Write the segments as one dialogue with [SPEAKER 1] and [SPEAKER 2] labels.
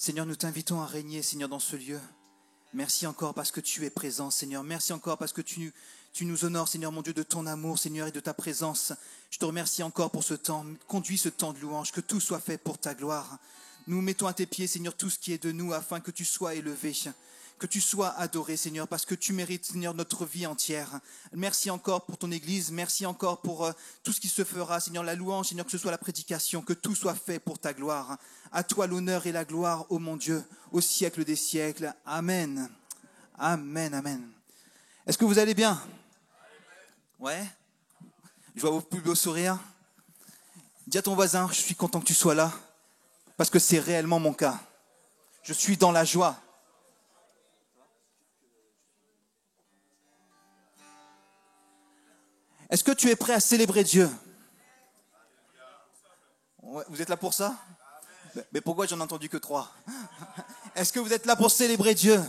[SPEAKER 1] Seigneur, nous t'invitons à régner, Seigneur, dans ce lieu. Merci encore parce que tu es présent, Seigneur. Merci encore parce que tu nous honores, Seigneur, mon Dieu, de ton amour, Seigneur, et de ta présence. Je te remercie encore pour ce temps. Conduis ce temps de louange, que tout soit fait pour ta gloire. Nous mettons à tes pieds, Seigneur, tout ce qui est de nous, afin que tu sois élevé, que tu sois adoré, Seigneur, parce que tu mérites, Seigneur, notre vie entière. Merci encore pour ton Église. Merci encore pour tout ce qui se fera, Seigneur, la louange, Seigneur, que ce soit la prédication, que tout soit fait pour ta gloire. À toi l'honneur et la gloire, ô mon Dieu, au siècle des siècles. Amen. Amen, amen. Est-ce que vous allez bien? Ouais? Je vois vos plus beaux sourires. Dis à ton voisin, je suis content que tu sois là, parce que c'est réellement mon cas. Je suis dans la joie. Est-ce que tu es prêt à célébrer Dieu? Ouais, vous êtes là pour ça? Mais pourquoi j'en ai entendu que 3? Est-ce que vous êtes là pour célébrer Dieu?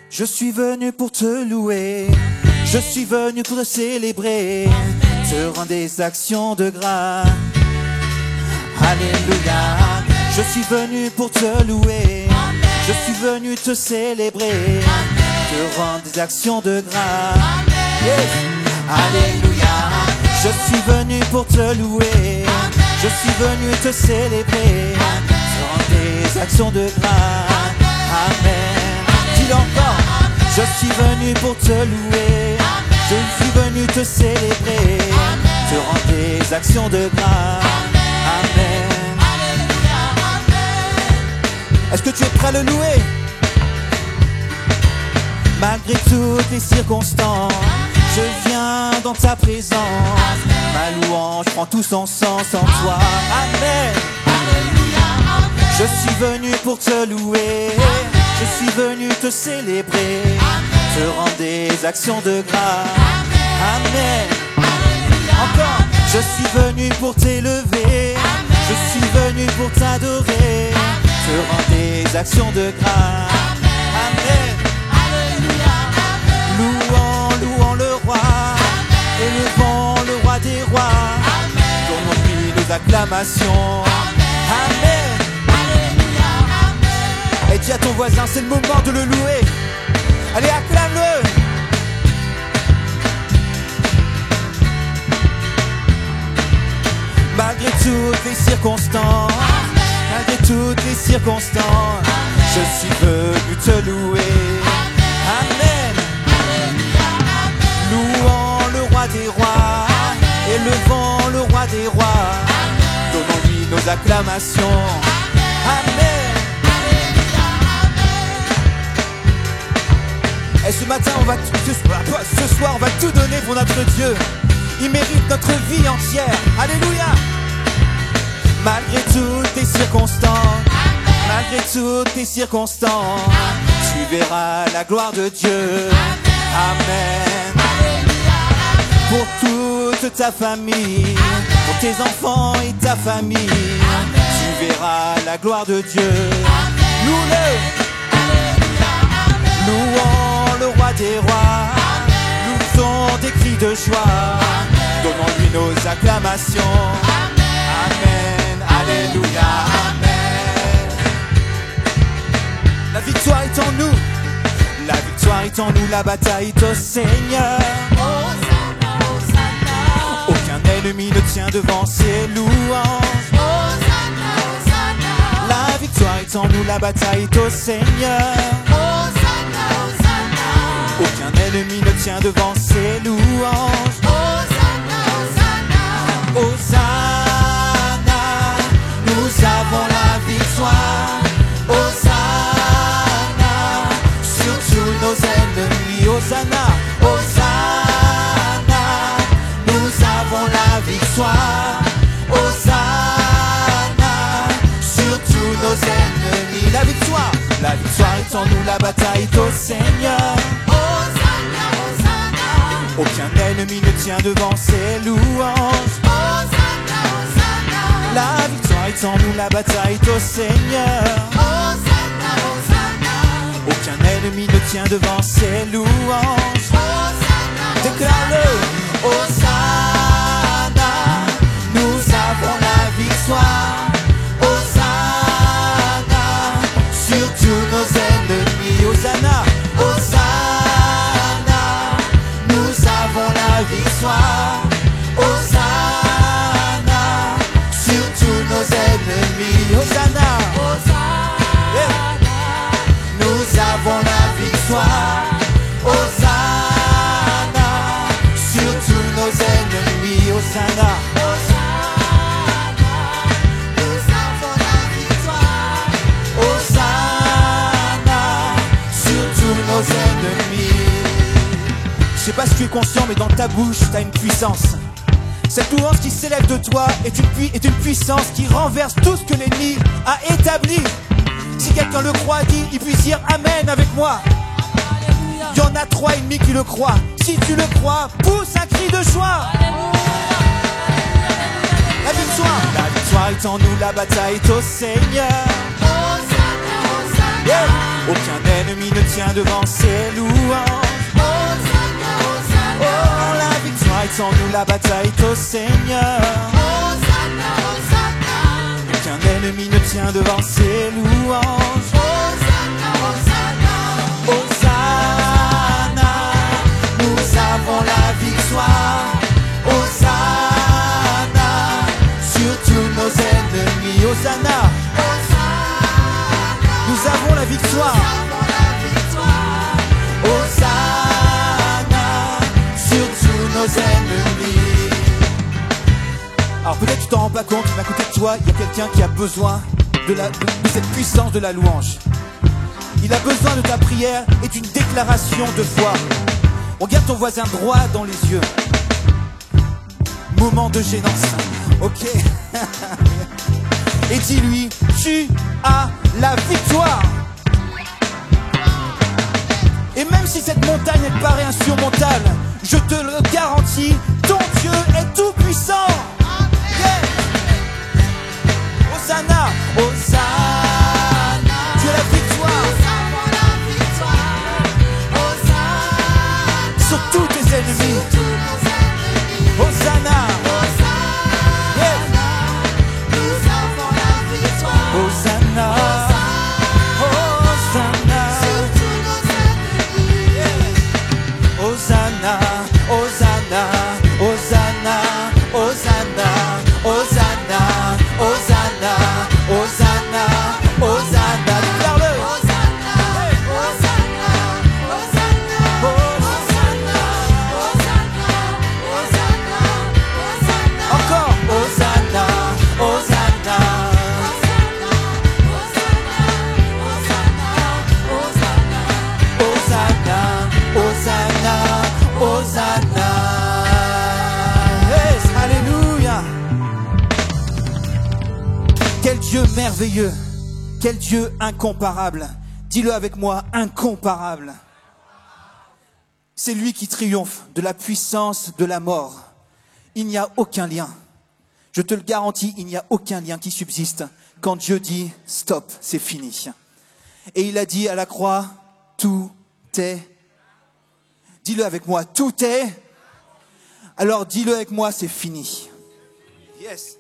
[SPEAKER 1] Je suis venu pour te louer, je suis venu pour te célébrer, te rendre des actions de grâce. Alléluia. Je suis venu pour te louer, je suis venu te célébrer, te rendre des actions de grâce. Yes. Alléluia. Je suis venu pour te louer, je suis venu te célébrer, te rendre des actions de grâce. Amen. Dis-le encore. Je suis venu pour te louer, je suis venu te célébrer, te rendre des actions de grâce. Amen. Est-ce que tu es prêt à le louer? Malgré toutes les circonstances, je viens dans ta présence. Ma louange prend tout son sens en toi. Amen. Je suis venu pour te louer, je suis venu te célébrer, te rendre des actions de grâce. Amen. Encore. Je suis venu pour t'élever, je suis venu pour t'adorer, te rendre des actions de grâce. Amen. Louons le roi, élevons le roi des rois, donnons-lui nos acclamations. Amen. Et dis à ton voisin, c'est le moment de le louer. Allez, acclame-le. Malgré toutes les circonstances, malgré toutes les circonstances, je suis venu te louer. Amen. Louons le roi des rois, élevons le roi des rois, donnons-lui nos acclamations. Amen. Et ce matin, ce soir, on va tout donner pour notre Dieu. Il mérite notre vie entière. Alléluia. Malgré toutes les circonstances, malgré toutes les circonstances, tu verras la gloire de Dieu. Amen. Pour toute ta famille, pour tes enfants et ta famille, tu verras la gloire de Dieu. Loue-le. Louons le roi des rois, nous faisons des cris de joie, donnons-lui nos acclamations. Amen, alléluia, amen. La victoire est en nous, la victoire est en nous, la bataille est au Seigneur. Hosanna, Hosanna. Aucun ennemi ne tient devant ses louanges. Hosanna, Hosanna. La victoire est en nous, la bataille est au Seigneur. Aucun ennemi ne tient devant ses louanges. Hosanna, Hosanna. Hosanna, nous avons la victoire. Hosanna, sur tous nos ennemis. Hosanna, Hosanna, nous avons la victoire. Hosanna, sur tous nos ennemis. La victoire est en nous, la bataille est au Seigneur. Aucun ennemi ne tient devant ses louanges. Hosanna, Hosanna. La victoire est en nous, la bataille est au Seigneur. Hosanna, Hosanna. Aucun ennemi ne tient devant ses louanges. Hosanna, déclare-le. Hosanna, victoire. Hosanna sur tous nos ennemis. Hosanna, nous avons la victoire. Hosanna sur tous nos ennemis. Hosanna, nous avons la victoire. Hosanna sur tous nos ennemis. Je sais pas si tu es conscient, mais dans ta bouche, tu as une puissance. Cette louange qui s'élève de toi est une puissance qui renverse tout ce que l'ennemi a établi. Si quelqu'un le croit, il puisse dire Amen avec moi. Il y en a 3,5 qui le croient. Si tu le crois, pousse un cri de joie. La victoire est en nous, la bataille est au Seigneur. Yeah. Aucun ennemi ne tient devant ses louanges. Oh, la victoire est en nous, la bataille est au Seigneur. Aucun ennemi ne tient devant ses louanges. Hosanna, nous avons la victoire. Hosanna sur tous nos ennemis. Hosanna, nous avons la victoire. Hosanna sur tous nos ennemis. Alors peut-être tu t'en rends pas compte, mais à côté de toi, il y a quelqu'un qui a besoin de cette puissance de la louange. Il a besoin de ta prière et d'une déclaration de foi. Regarde ton voisin droit dans les yeux. Moment de gênance. Ok. Et dis-lui, tu as la victoire. Et même si cette montagne elle paraît insurmontable, je te le garantis, ton Dieu est tout puissant. Yeah. Hosanna, Hosanna, tu as la victoire. Sur tous tes ennemis. Hosanna, yeah. Hosanna, Hosanna, Hosanna, Hosanna, Hosanna, Hosanna, Hosanna, Hosanna, Hosanna, Hosanna, déclare-le. Encore, Hosanna, Hosanna. Hosanna, Hosanna, yes, alléluia. Quel Dieu merveilleux, quel Dieu incomparable. Dis-le avec moi, incomparable. C'est lui qui triomphe de la puissance de la mort. Il n'y a aucun lien. Je te le garantis, il n'y a aucun lien qui subsiste quand Dieu dit stop, c'est fini. Et il a dit à la croix, tout est. Dis-le avec moi, tout est. Alors dis-le avec moi, c'est fini. Yes.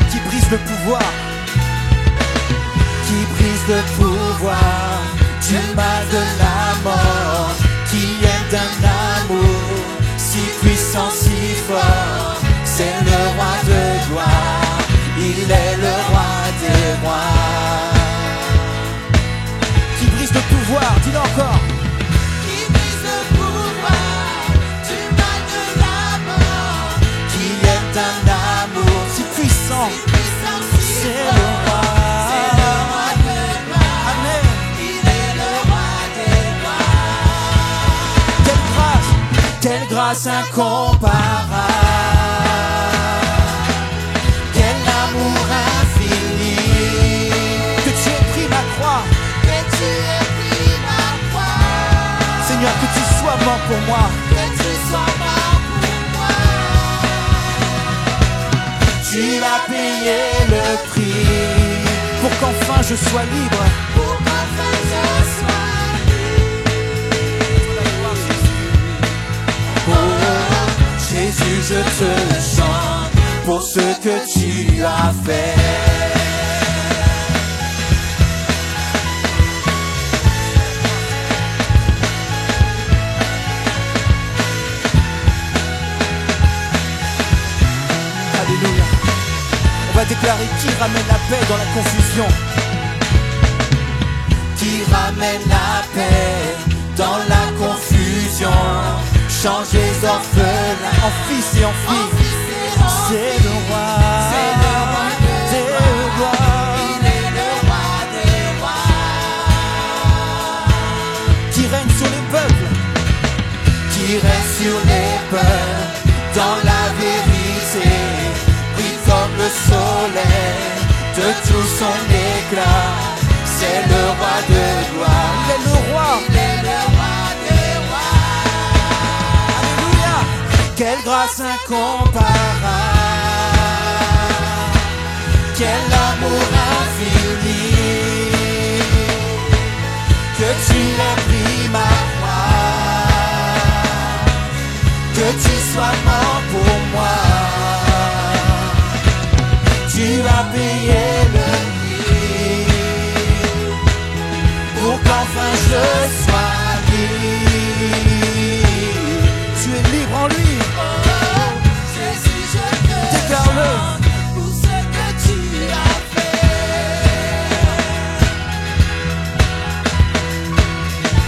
[SPEAKER 1] Qui brise le pouvoir. Qui brise le pouvoir du mal de la mort, qui est d'un amour si puissant, si fort. C'est le roi de gloire, il est le roi des rois. Qui brise le pouvoir, dis-le encore. Qui brise le pouvoir du mal de la mort, qui est un amour si puissant, c'est le roi. Quelle grâce incomparable, quel amour infini, que tu aies pris ma croix, Seigneur, que tu sois mort pour moi, tu as payé le prix, pour qu'enfin je sois libre, Jésus, je te chante pour ce que tu as fait. Alléluia. On va déclarer qui ramène la paix dans la confusion. Qui ramène la paix dans la confusion. Change les orphelins en fils et en filles. C'est le roi, c'est le roi des rois. Il est le roi des rois. Qui règne sur les peuples, qui règne sur les peuples. Dans la vérité, brille comme le soleil de tout son éclat. C'est le roi de gloire. Il est le roi. Il est le roi des rois. Alléluia. Quelle grâce incomparable. Quel amour infini. Que tu aies pris ma croix. Que tu sois mort pour moi. Tu as payé le pour qu'enfin je sois libre. Tu es libre en lui. Oh, Jésus, je te chante pour ce que tu as fait.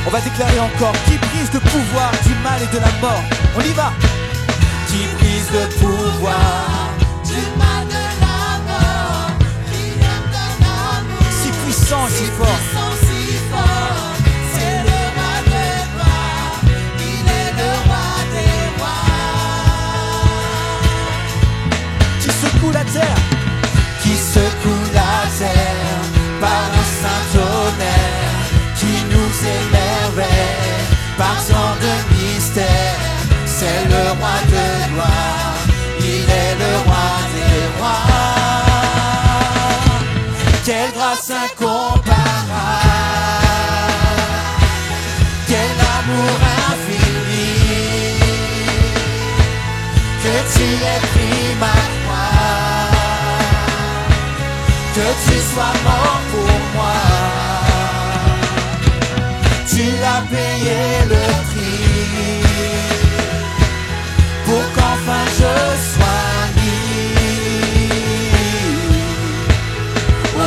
[SPEAKER 1] On va déclarer encore qui brise le pouvoir du mal et de la mort. On y va. Qui brise le pouvoir du mal de la mort. Qui aime ton amour si puissant, si fort. C'est le roi des rois, il est le roi des rois. Qui secoue la terre, qui secoue la terre par un saint tonnerre, qui nous émerveille par tant de mystères. C'est le roi de gloire, il est le roi des rois. Quelle grâce incomparable. Amour infini, que tu aies pris ma croix, que tu sois mort pour moi. Tu as payé le prix pour qu'enfin je sois libre. Oh,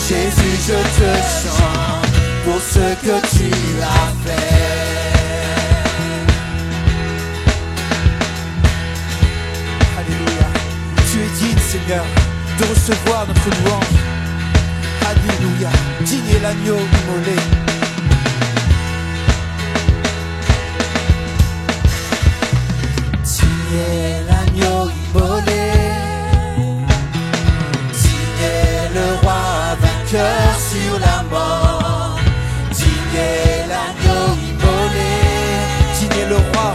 [SPEAKER 1] Jésus, je te chante pour ce que tu as fait. Alléluia. Tu es digne, Seigneur, de recevoir notre louange. Alléluia. Digne est l'agneau immolé. Digne est l'agneau immolé. Digne est le roi vainqueur sur la mort. Digne est l'agneau immolé. Digne est le roi.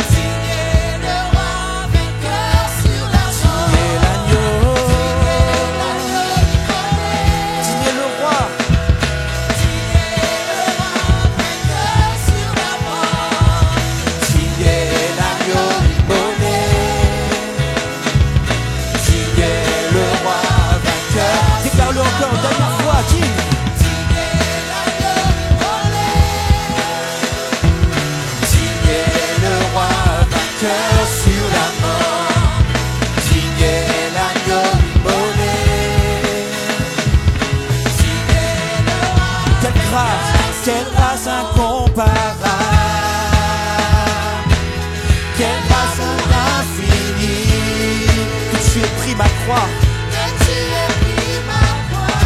[SPEAKER 1] Digne est le roi vainqueur sur la mort. Digne est l'agneau. Digne est le roi. Digne est le roi vainqueur sur la mort. Digne est l'agneau immolé. Digne est le roi vainqueur. Déclare-le encore une dernière fois. Digne. Sur la mort, digne est l'agneau immolé. Digne est le roi. Quelle grâce incomparable. Quelle grâce infinie. Que tu aies pris ma croix. Que tu aies pris ma croix.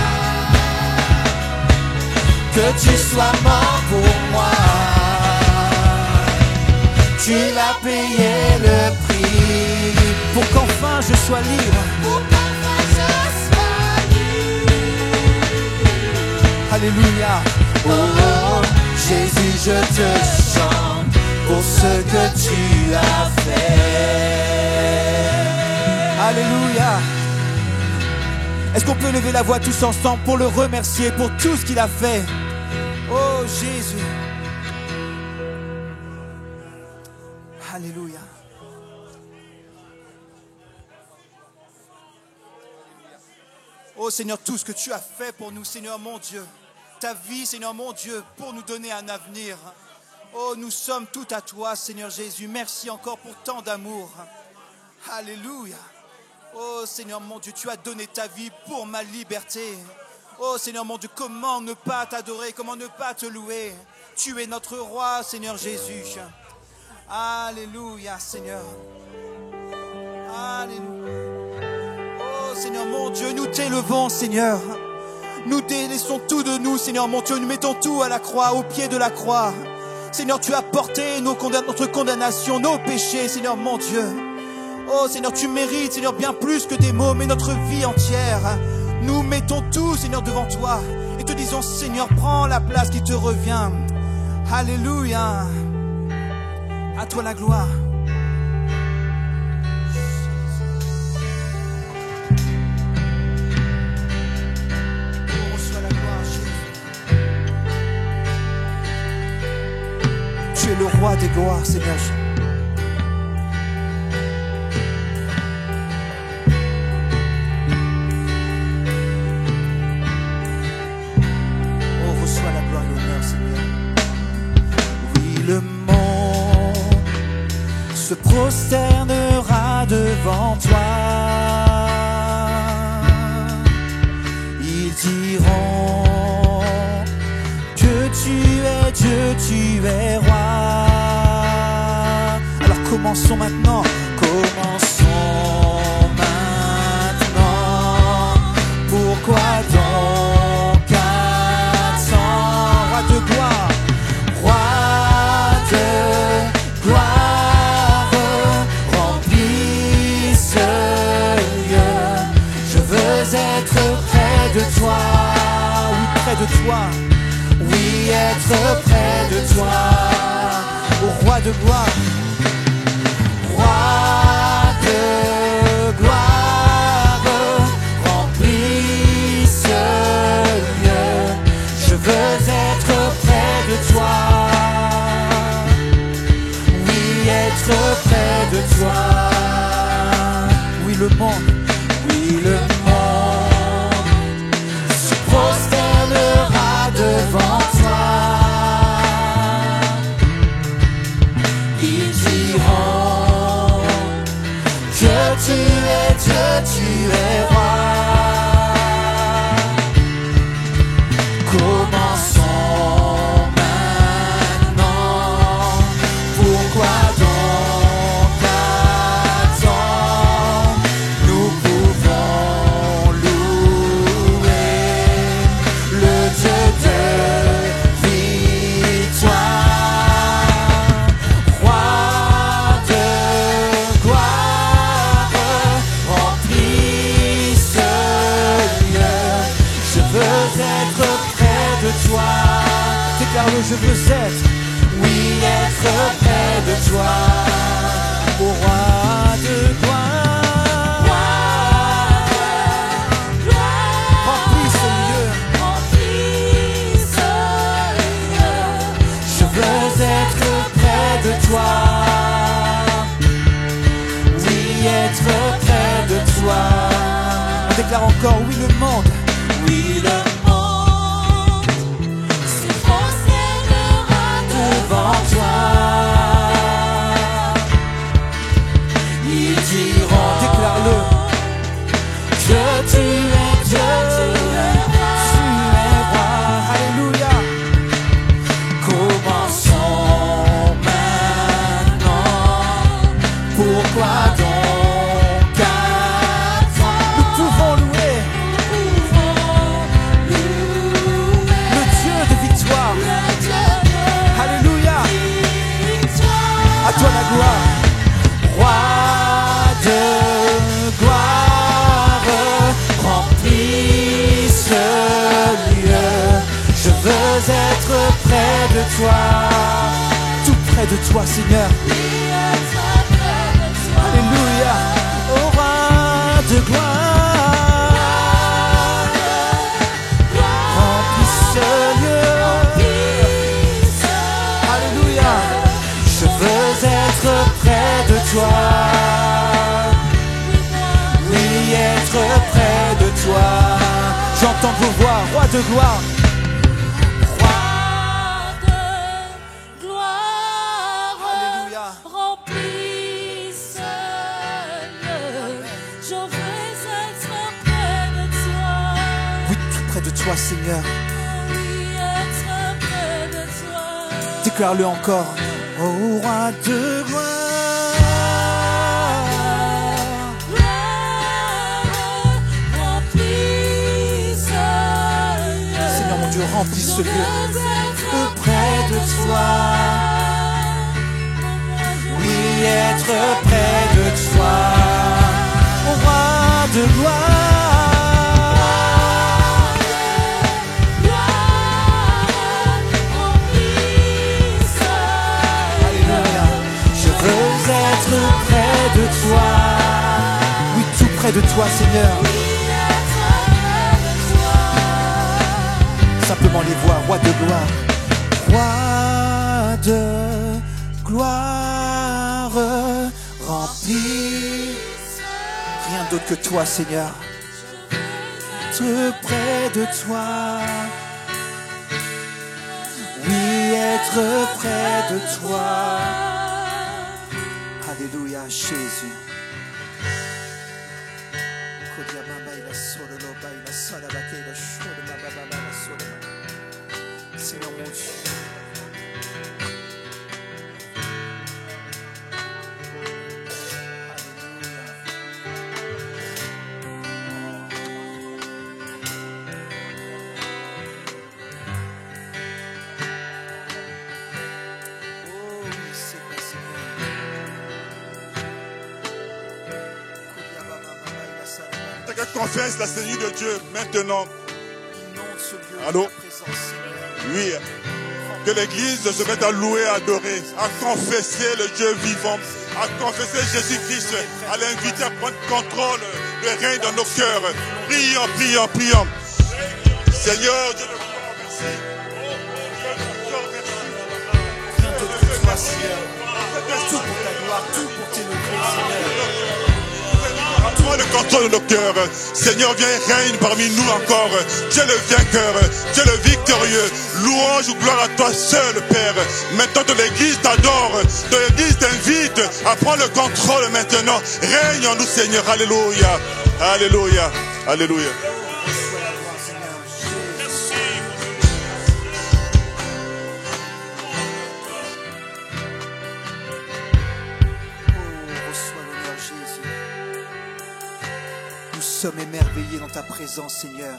[SPEAKER 1] Que tu sois mort pour moi. Tu as payé le prix pour qu'enfin je sois libre. Pour qu'enfin je sois libre. Alléluia. Oh, oh, Jésus, je te chante pour ce que tu as fait. Alléluia. Est-ce qu'on peut lever la voix tous ensemble pour le remercier pour tout ce qu'il a fait? Oh Jésus. Alléluia. Oh Seigneur, tout ce que tu as fait pour nous, Seigneur mon Dieu. Ta vie, Seigneur mon Dieu, pour nous donner un avenir. Oh, nous sommes tout à toi, Seigneur Jésus. Merci encore pour tant d'amour. Alléluia. Oh Seigneur mon Dieu, tu as donné ta vie pour ma liberté. Oh Seigneur mon Dieu, comment ne pas t'adorer, comment ne pas te louer. Tu es notre roi, Seigneur Jésus. Alléluia, Seigneur. Alléluia. Oh Seigneur mon Dieu, nous t'élevons, Seigneur. Nous délaissons tout de nous, Seigneur mon Dieu. Nous mettons tout à la croix, au pied de la croix. Seigneur, tu as porté notre condamnation, nos péchés, Seigneur mon Dieu. Oh Seigneur, tu mérites, Seigneur, bien plus que des mots, mais notre vie entière. Nous mettons tout, Seigneur, devant toi et te disons, Seigneur, prends la place qui te revient. Alléluia. À toi la gloire. Oh, reçois la gloire, Jésus. Tu es le roi des gloires, Seigneur. Le monde se prosternera devant toi. Ils diront que tu es Dieu, tu es roi. Alors commençons maintenant. Commençons maintenant. Pourquoi donc attendre, roi de gloire? De toi, oui, près de toi, oui, être près de toi, ô roi de gloire, roi de gloire, remplis ce lieu, je veux être près de toi, oui, être près de toi, oui, le monde, oui, le monde prosternera devant toi. Ils diront que tu es Dieu, tu es roi. Commençons maintenant. Pourquoi donc attendre? Nous pouvons louer le Dieu de victoire, roi de gloire, remplis ce lieu. Je veux être près de toi. Déclare-le, je veux être, oui, être près de toi, ô roi de gloire. De toi, oui, être près de toi. On déclare encore, oui, le monde, oui, le monde se prosternera devant toi. Ils diront, déclare-le, que tu es Dieu, tu es roi. Alléluia. Commençons. Pourquoi donc attendre? Nous pouvons louer le Dieu de victoire. Alléluia. À toi la gloire. Roi de gloire, remplis ce lieu. Je veux être près de toi, tout près de toi, Seigneur. Alléluia, au roi de gloire, remplis ce lieu. Alléluia, je veux être près de toi, oui, être près de toi. Roi de gloire. Toi, Seigneur. Déclare-le encore. Oh, roi de gloire. Seigneur mon Dieu, remplis ce lieu auprès de toi. Oui, être près de toi. Oh, roi de gloire. De toi, oui, tout près de toi, Seigneur. Simplement les voix, roi de gloire, roi de gloire, rempli. Rien d'autre que toi, Seigneur. Être près de toi, oui, être près de toi. Alléluia, Jésus. Seigneur mon Dieu.
[SPEAKER 2] Confesse la Seigneur de Dieu maintenant. Allô? Oui. Que l'Église se mette à louer, à adorer, à confesser le Dieu vivant, à confesser Jésus-Christ, à l'inviter à prendre contrôle, le règne dans nos cœurs. Prions, prions, prions. Seigneur, Dieu de gloire, merci.
[SPEAKER 1] Tout pour ta gloire, tout pour t'élever, Seigneur.
[SPEAKER 2] Prends le contrôle de nos cœurs. Seigneur, viens et règne parmi nous encore. Dieu le vainqueur, Dieu le victorieux. Louange ou gloire à toi seul, Père. Maintenant, de l'Église t'adore. De l'Église t'invite à prendre le contrôle maintenant. Règne en nous, Seigneur. Alléluia. Alléluia. Alléluia.
[SPEAKER 1] Nous sommes émerveillés dans ta présence, Seigneur,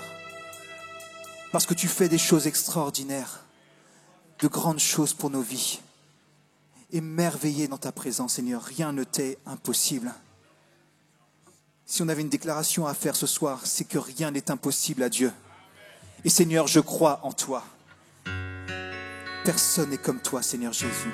[SPEAKER 1] parce que tu fais des choses extraordinaires, de grandes choses pour nos vies. Émerveillés dans ta présence, Seigneur, rien ne t'est impossible. Si on avait une déclaration à faire ce soir, c'est que rien n'est impossible à Dieu. Et Seigneur, je crois en toi. Personne n'est comme toi, Seigneur Jésus.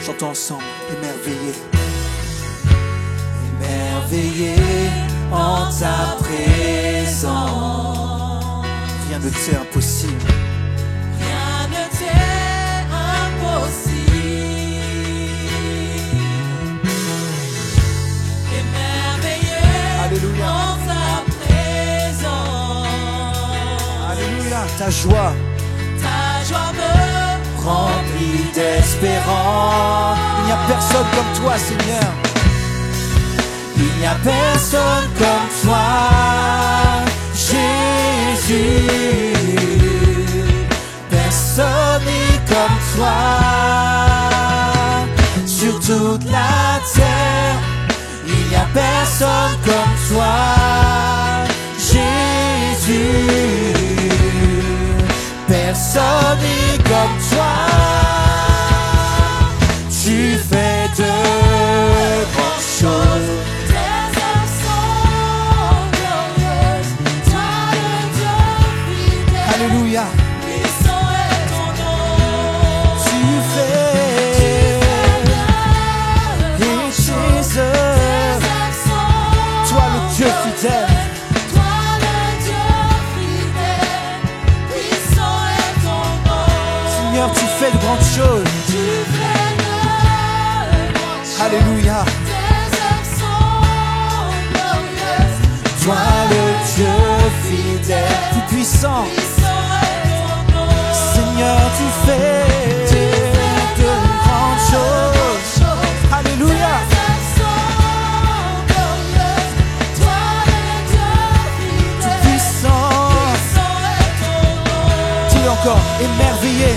[SPEAKER 1] Chantons ensemble, émerveillés. Émerveillés en ta présence. Rien ne t'est impossible.
[SPEAKER 3] Rien ne t'est impossible. Émerveillés
[SPEAKER 1] Alléluia.
[SPEAKER 3] en ta présence.
[SPEAKER 1] Alléluia. Ta joie
[SPEAKER 3] me
[SPEAKER 1] remplie d'espérance. Il n'y a personne comme toi, Seigneur. Il n'y a personne comme toi, Jésus. Personne n'est comme toi. Sur toute la terre, il n'y a personne comme toi, Jésus. Personne n'est comme toi. Tu fais de grandes choses.
[SPEAKER 3] tes œuvres sont glorieuses. Toi le Dieu fidèle.
[SPEAKER 1] Alléluia.
[SPEAKER 3] Puissant est ton nom.
[SPEAKER 1] Tu fais et tes œuvres. Toi le Dieu fidèle.
[SPEAKER 3] Toi le Dieu fidèle.
[SPEAKER 1] puissant.
[SPEAKER 3] puissant est ton nom.
[SPEAKER 1] Seigneur, tu fais de grandes choses. Alléluia.
[SPEAKER 3] Tes œuvres sont glorieuses. Toi le Dieu
[SPEAKER 1] Tout
[SPEAKER 3] fidèle.
[SPEAKER 1] puissant.
[SPEAKER 3] Puissant est ton nom.
[SPEAKER 1] Dis encore, émerveillé.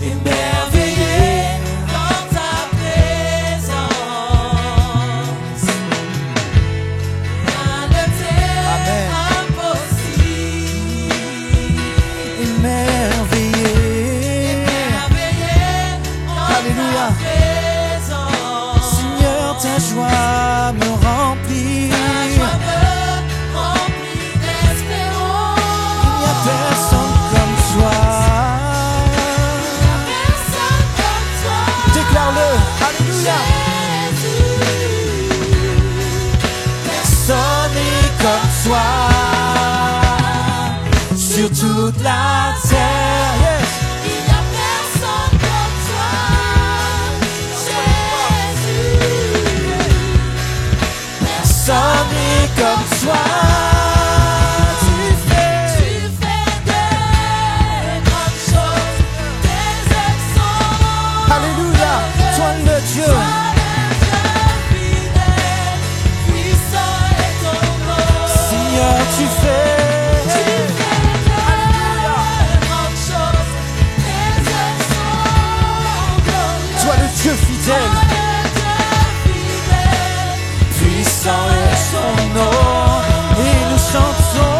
[SPEAKER 3] Émerveillé dans ta présence. Rien ne
[SPEAKER 1] Amen.
[SPEAKER 3] t'est impossible.
[SPEAKER 1] Émerveillé.
[SPEAKER 3] Émerveillé dans
[SPEAKER 1] Alléluia.
[SPEAKER 3] ta présence.
[SPEAKER 1] Seigneur, ta joie me remplit.
[SPEAKER 3] Ta joie me remplit d'espérance.
[SPEAKER 1] Il n'y a personne comme toi.
[SPEAKER 3] Personne comme toi.
[SPEAKER 1] Déclare-le. Alléluia. Personne n'est comme toi. Sur toute la terre. Yes.
[SPEAKER 3] Il n'y a personne comme toi, Jésus.
[SPEAKER 1] Personne n'est comme toi. Tu fais.
[SPEAKER 3] Tu fais de grandes choses, tes œuvres sont
[SPEAKER 1] Alléluia. Toi le Dieu.
[SPEAKER 3] Toi le Dieu fidèle, puissant est ton nom.
[SPEAKER 1] Seigneur, tu fais.
[SPEAKER 3] Grandes choses, tes œuvres sont glorieuses.
[SPEAKER 1] Toi le Dieu fidèle. Puissant est son nom. Et nous chantons.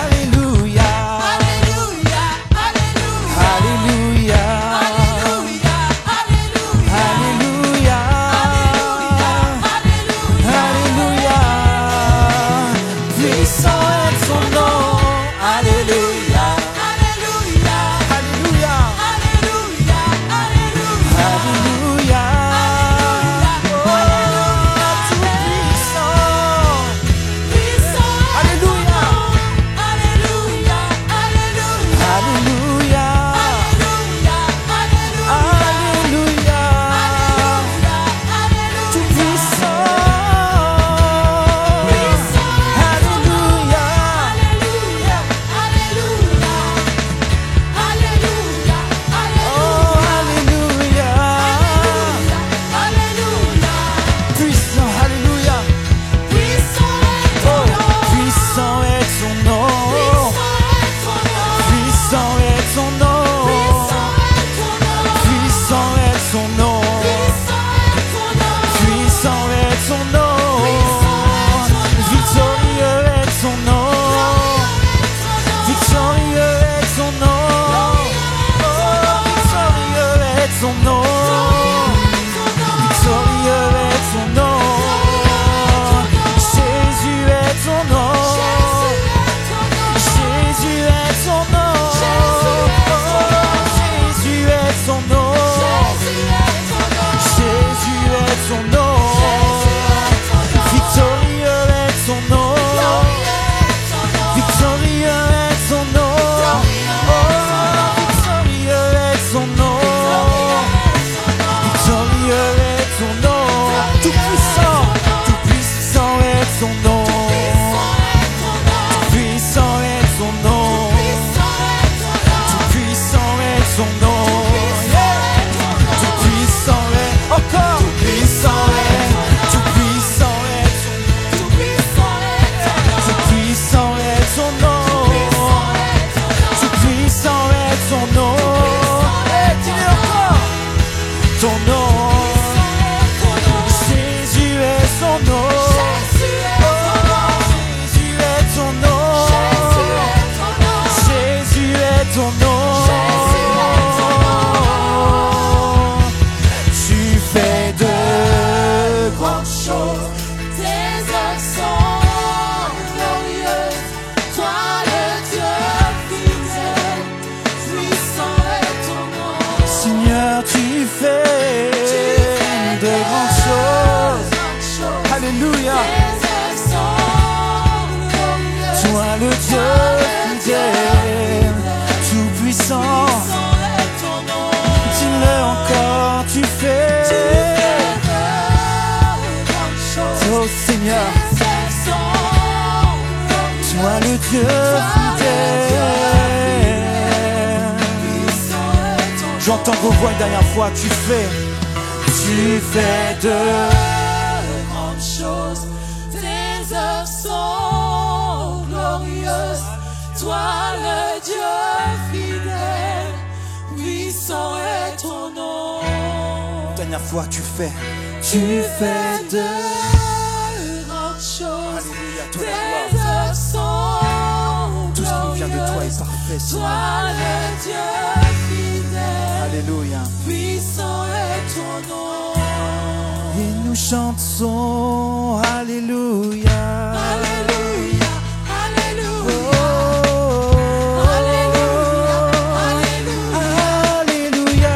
[SPEAKER 1] Alléluia.
[SPEAKER 3] Alléluia,
[SPEAKER 1] Alléluia.
[SPEAKER 3] Alléluia, Alléluia, Alléluia,
[SPEAKER 1] Alléluia. Alléluia. Puissant est son nom. Alléluia.
[SPEAKER 3] Alléluia,
[SPEAKER 1] Alléluia.
[SPEAKER 3] Alléluia, Alléluia.
[SPEAKER 1] Alléluia. Tout puissant.
[SPEAKER 3] Puissant,
[SPEAKER 1] Alléluia.
[SPEAKER 3] Alléluia, Alléluia,
[SPEAKER 1] Alléluia.
[SPEAKER 3] Alléluia, Alléluia,
[SPEAKER 1] Alléluia. Tout puissant. Alléluia. Oh, Alléluia. Puissant. Alléluia. Oh, puissant est son nom. Puissant est son nom. Puissant est son nom. Puissant est son nom. Victorieux est son nom. Victorieux est son nom. Oh, victorieux est son nom. Victorieux est son nom. Jésus est son nom. Jésus est son nom. Jésus est son nom. Jésus est son nom. Victorieux est son nom. Victorieux est son nom. Oh, victorieux est son nom. Victorieux est son nom. Tout puissant est son nom. Tout puissant est son nom. Tout puissant est son nom. Tout puissant est encore. Tout puissant est. Tout puissant est son nom. Tout puissant est son nom. Tout puissant est son nom. Et dis-le encore. Ton nom. Jésus est son nom. Jésus est ton nom. Jésus est ton nom. Tu fais de grandes choses.
[SPEAKER 3] Tes œuvres sont glorieuses. Toi le Dieu fidèle, puissant est ton nom.
[SPEAKER 1] Seigneur, tu fais de grandes choses. Alléluia.
[SPEAKER 3] Tes œuvres sont glorieuses.
[SPEAKER 1] Toi le Dieu fidèle, tout puissant.
[SPEAKER 3] Puissant est ton nom.
[SPEAKER 1] Dis-le encore, tu fais. Oh Seigneur, toi le Dieu fidèle. J'entends vos voix une dernière fois. Tu fais de
[SPEAKER 3] grandes choses. Tes œuvres sont glorieuses. Toi le Dieu fidèle, puissant est ton nom.
[SPEAKER 1] Dernière fois, tu fais
[SPEAKER 3] de grandes choses.
[SPEAKER 1] Alléluia, toi la
[SPEAKER 3] Tes
[SPEAKER 1] gloire.
[SPEAKER 3] œuvres sont
[SPEAKER 1] Tout ce qui nous vient de toi est
[SPEAKER 3] glorieuses.
[SPEAKER 1] parfait, Seigneur.
[SPEAKER 3] Toi le Dieu fidèle,
[SPEAKER 1] Alléluia.
[SPEAKER 3] puissant est ton nom.
[SPEAKER 1] Et nous chantons Alléluia.
[SPEAKER 3] Alléluia, alléluia.
[SPEAKER 1] Oh,
[SPEAKER 3] Alléluia, alléluia.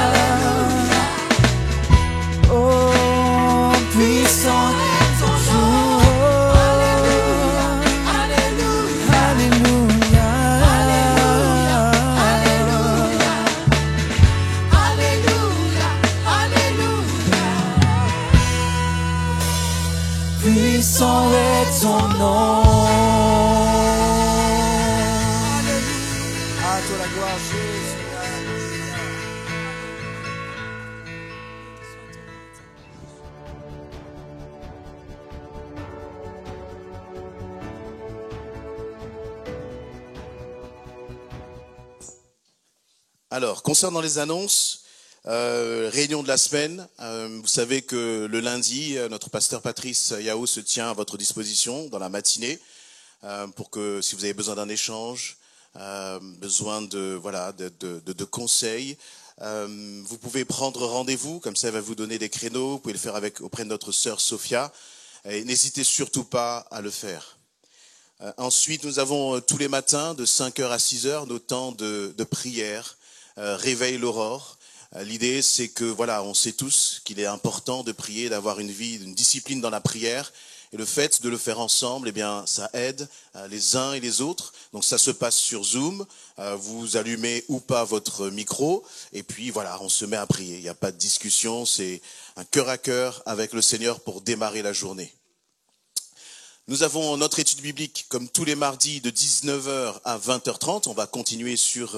[SPEAKER 1] Alléluia. Oh, puissant
[SPEAKER 3] est ton nom. Alléluia, alléluia.
[SPEAKER 1] Alléluia.
[SPEAKER 3] Alléluia, alléluia.
[SPEAKER 1] Puissant est ton nom. À toi la gloire, Jésus.
[SPEAKER 4] Alors, concernant les annonces, réunion de la semaine, vous savez que le lundi, notre pasteur Patrice Yao se tient à votre disposition dans la matinée pour que si vous avez besoin d'un échange, besoin de conseils, vous pouvez prendre rendez-vous, comme ça elle va vous donner des créneaux, vous pouvez le faire auprès de notre sœur Sophia, et n'hésitez surtout pas à le faire. Ensuite, nous avons tous les matins de 5h à 6h nos temps de prière, réveille l'aurore. L'idée, c'est que on sait tous qu'il est important de prier, d'avoir une discipline dans la prière. Et le fait de le faire ensemble, ça aide les uns et les autres. Donc ça se passe sur Zoom. Vous allumez ou pas votre micro. Et puis on se met à prier. Il n'y a pas de discussion. C'est un cœur à cœur avec le Seigneur pour démarrer la journée. Nous avons notre étude biblique comme tous les mardis de 19h à 20h30. On va continuer sur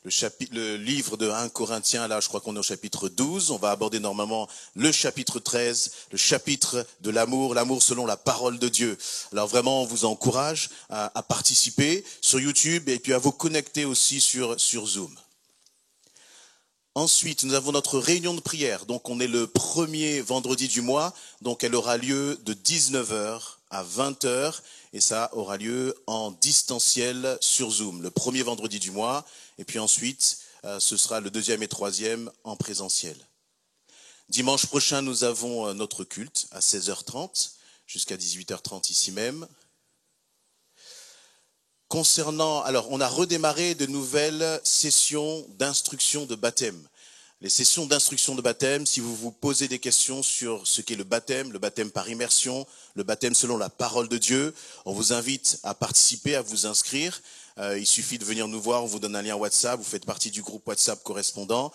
[SPEAKER 4] le livre de 1 Corinthiens. Là, je crois qu'on est au chapitre 12. On va aborder normalement le chapitre 13, le chapitre de l'amour selon la parole de Dieu. Alors vraiment, on vous encourage à participer sur YouTube et puis à vous connecter aussi sur Zoom. Ensuite, nous avons notre réunion de prière. Donc, on est le premier vendredi du mois. Donc, elle aura lieu de 19h à 20h. Et ça aura lieu en distanciel sur Zoom. Le premier vendredi du mois. Et puis ensuite, ce sera le deuxième et troisième en présentiel. Dimanche prochain, nous avons notre culte à 16h30 jusqu'à 18h30 ici même. On a redémarré de nouvelles sessions d'instruction de baptême. Les sessions d'instruction de baptême, si vous vous posez des questions sur ce qu'est le baptême par immersion, le baptême selon la parole de Dieu, on vous invite à participer, à vous inscrire. Il suffit de venir nous voir, on vous donne un lien WhatsApp, vous faites partie du groupe WhatsApp correspondant.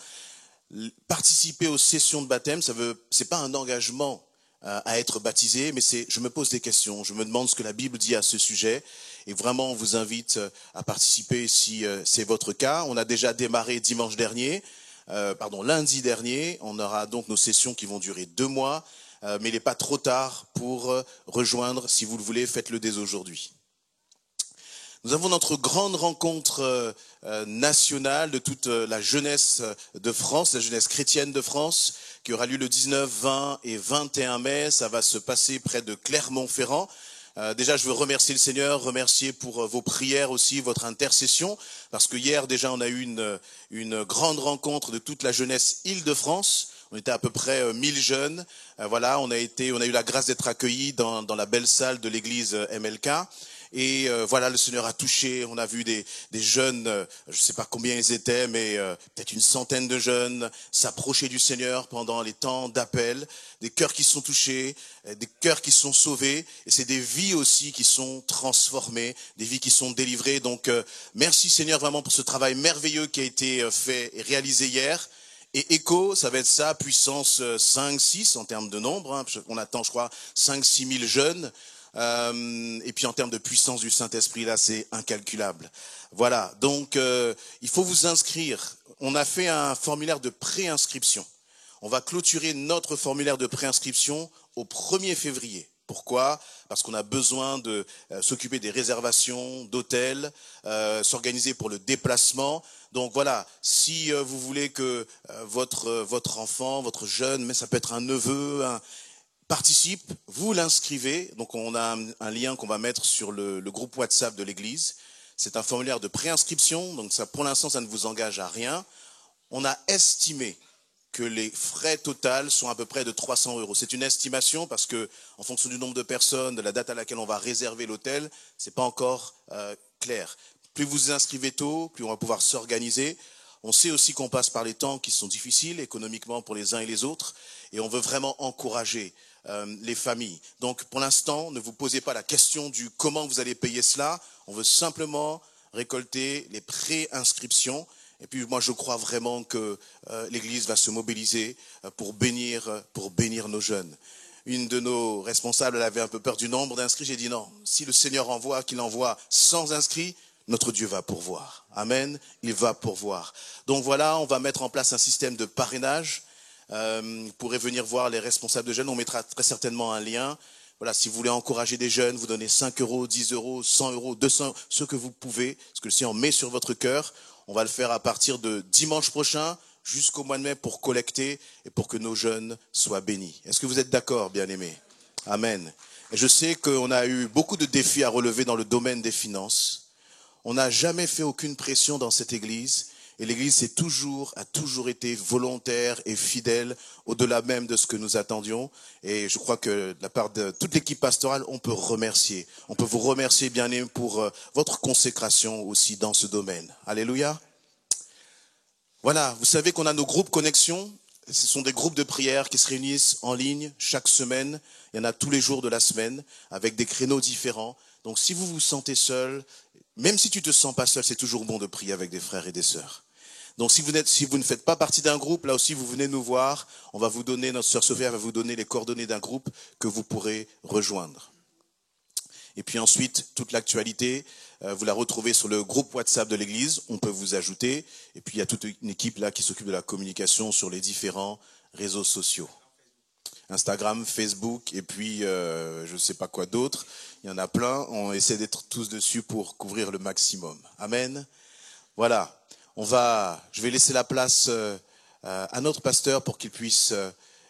[SPEAKER 4] Participer aux sessions de baptême, c'est pas un engagement à être baptisé, mais je me pose des questions, je me demande ce que la Bible dit à ce sujet. Et vraiment, on vous invite à participer si c'est votre cas. On a déjà démarré lundi dernier. On aura donc nos sessions qui vont durer 2 mois. Mais il n'est pas trop tard pour rejoindre. Si vous le voulez, faites-le dès aujourd'hui. Nous avons notre grande rencontre nationale de toute la jeunesse de France, la jeunesse chrétienne de France, qui aura lieu le 19, 20 et 21 mai. Ça va se passer près de Clermont-Ferrand. Déjà, je veux remercier le Seigneur, remercier pour vos prières aussi, votre intercession, parce que hier déjà on a eu une grande rencontre de toute la jeunesse Île-de-France. On était à peu près 1000 jeunes. On a eu la grâce d'être accueillis dans la belle salle de l'église MLK. Et le Seigneur a touché. On a vu des jeunes, je ne sais pas combien ils étaient, mais peut-être une centaine de jeunes s'approcher du Seigneur pendant les temps d'appel. Des cœurs qui sont touchés, des cœurs qui sont sauvés. Et c'est des vies aussi qui sont transformées, des vies qui sont délivrées. Donc merci Seigneur vraiment pour ce travail merveilleux qui a été fait et réalisé hier. Et Echo, ça va être ça, puissance 5, 6 en termes de nombre. On attend, je crois, 5, 6 000 jeunes. Et puis en termes de puissance du Saint-Esprit, là, c'est incalculable. Voilà, donc il faut vous inscrire. On a fait un formulaire de préinscription. On va clôturer notre formulaire de préinscription au 1er février. Pourquoi ? Parce qu'on a besoin de s'occuper des réservations d'hôtels, s'organiser pour le déplacement. Donc voilà, si vous voulez que votre enfant, votre jeune, mais ça peut être un neveu, participe, vous l'inscrivez. Donc on a un lien qu'on va mettre sur le groupe WhatsApp de l'église. C'est un formulaire de préinscription, donc ça, pour l'instant, ça ne vous engage à rien. On a estimé que les frais totaux sont à peu près de 300 €. C'est une estimation parce que, en fonction du nombre de personnes, de la date à laquelle on va réserver l'hôtel, c'est pas encore clair. Plus vous vous inscrivez tôt, plus on va pouvoir s'organiser. On sait aussi qu'on passe par les temps qui sont difficiles économiquement pour les uns et les autres, et on veut vraiment encourager les familles. Donc, pour l'instant, ne vous posez pas la question du comment vous allez payer cela. On veut simplement récolter les préinscriptions. Et puis moi je crois vraiment que l'Église va se mobiliser pour bénir nos jeunes. Une de nos responsables, elle avait un peu peur du nombre d'inscrits. J'ai dit non, si le Seigneur envoie, qu'il envoie sans inscrits, notre Dieu va pourvoir. Amen, il va pourvoir. Donc voilà, on va mettre en place un système de parrainage. Vous pourrez venir voir les responsables de jeunes, on mettra très certainement un lien. Voilà, si vous voulez encourager des jeunes, vous donnez 5 €, 10 €, 100 €, 200, ce que vous pouvez, ce que le Seigneur met sur votre cœur. On va le faire à partir de dimanche prochain jusqu'au mois de mai pour collecter et pour que nos jeunes soient bénis. Est-ce que vous êtes d'accord, bien-aimés ? Amen. Et je sais qu'on a eu beaucoup de défis à relever dans le domaine des finances. On n'a jamais fait aucune pression dans cette église. Et l'église a toujours été volontaire et fidèle, au-delà même de ce que nous attendions. Et je crois que de la part de toute l'équipe pastorale, on peut remercier. On peut vous remercier, bien-aimés, pour votre consécration aussi dans ce domaine. Alléluia. Voilà, vous savez qu'on a nos groupes connexion. Ce sont des groupes de prière qui se réunissent en ligne chaque semaine. Il y en a tous les jours de la semaine, avec des créneaux différents. Donc si vous vous sentez seul, même si tu ne te sens pas seul, c'est toujours bon de prier avec des frères et des sœurs. Donc si vous ne faites pas partie d'un groupe, là aussi vous venez nous voir, on va vous donner, notre sœur Sophia va vous donner les coordonnées d'un groupe que vous pourrez rejoindre. Et puis ensuite, toute l'actualité, vous la retrouvez sur le groupe WhatsApp de l'église, on peut vous ajouter. Et puis il y a toute une équipe là qui s'occupe de la communication sur les différents réseaux sociaux. Instagram, Facebook, et puis je ne sais pas quoi d'autre. Il y en a plein, on essaie d'être tous dessus pour couvrir le maximum. Amen. Voilà. Je vais laisser la place à notre pasteur pour qu'il puisse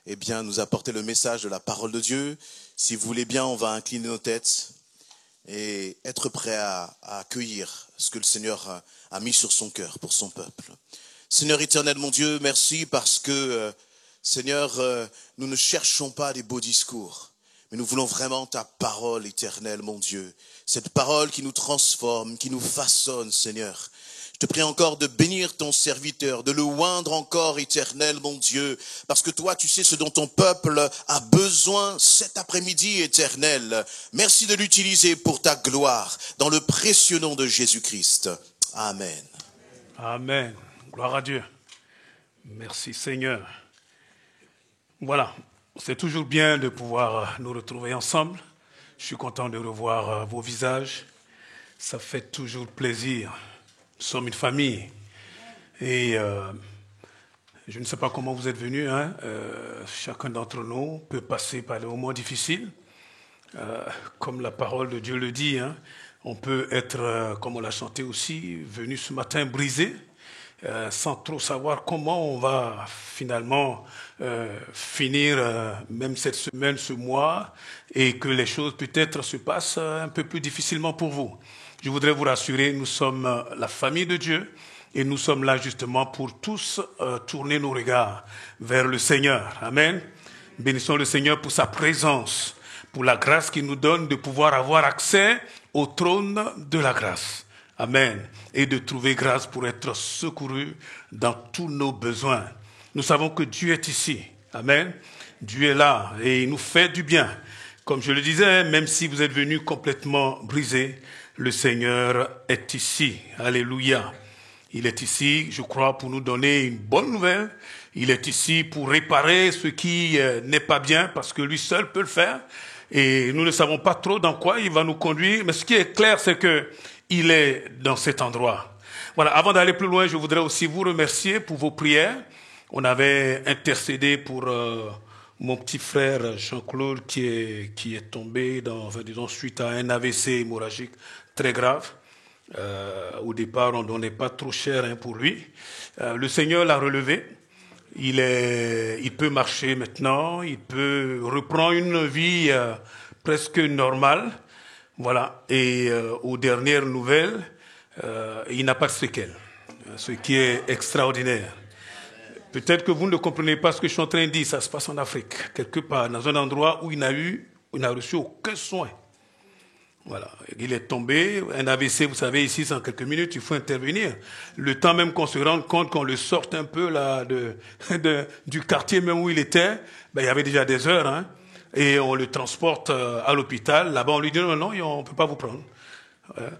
[SPEAKER 4] nous apporter le message de la parole de Dieu. Si vous voulez bien, on va incliner nos têtes et être prêt à accueillir ce que le Seigneur a mis sur son cœur pour son peuple. Seigneur éternel, mon Dieu, merci parce que, Seigneur, nous ne cherchons pas des beaux discours, mais nous voulons vraiment ta parole éternelle, mon Dieu. Cette parole qui nous transforme, qui nous façonne, Seigneur. Je te prie encore de bénir ton serviteur, de le oindre encore, éternel, mon Dieu, parce que toi, tu sais ce dont ton peuple a besoin cet après-midi, éternel. Merci de l'utiliser pour ta gloire, dans le précieux nom de Jésus-Christ. Amen.
[SPEAKER 5] Amen. Gloire à Dieu. Merci, Seigneur. Voilà, c'est toujours bien de pouvoir nous retrouver ensemble. Je suis content de revoir vos visages. Ça fait toujours plaisir. Nous sommes une famille et je ne sais pas comment vous êtes venus. Chacun d'entre nous peut passer par des moments difficiles. Comme la parole de Dieu le dit, on peut être, comme on l'a chanté aussi, venu ce matin brisé, sans trop savoir comment on va finalement finir même cette semaine, ce mois, et que les choses peut-être se passent un peu plus difficilement pour vous. Je voudrais vous rassurer, nous sommes la famille de Dieu et nous sommes là justement pour tous tourner nos regards vers le Seigneur. Amen. Bénissons le Seigneur pour sa présence, pour la grâce qu'il nous donne de pouvoir avoir accès au trône de la grâce. Amen. Et de trouver grâce pour être secouru dans tous nos besoins. Nous savons que Dieu est ici. Amen. Dieu est là et il nous fait du bien. Comme je le disais, même si vous êtes venus complètement brisés, le Seigneur est ici. Alléluia. Il est ici, je crois, pour nous donner une bonne nouvelle. Il est ici pour réparer ce qui n'est pas bien, parce que lui seul peut le faire. Et nous ne savons pas trop dans quoi il va nous conduire, mais ce qui est clair, c'est qu'il est dans cet endroit. Voilà, avant d'aller plus loin, je voudrais aussi vous remercier pour vos prières. On avait intercédé pour mon petit frère Jean-Claude qui est tombé suite à un AVC hémorragique très grave. Au départ, on ne donnait pas trop cher pour lui. Le Seigneur l'a relevé. Il peut marcher maintenant. Il peut reprendre une vie presque normale. Voilà. Et aux dernières nouvelles, il n'a pas de séquelles, ce qui est extraordinaire. Peut-être que vous ne comprenez pas ce que je suis en train de dire. Ça se passe en Afrique, quelque part, dans un endroit où il n'a reçu aucun soin. Voilà. Il est tombé. Un AVC, vous savez, ici, en quelques minutes, il faut intervenir. Le temps même qu'on se rende compte qu'on le sorte un peu là du quartier même où il était, il y avait déjà des heures, hein, et on le transporte à l'hôpital. Là-bas, on lui dit non, on ne peut pas vous prendre.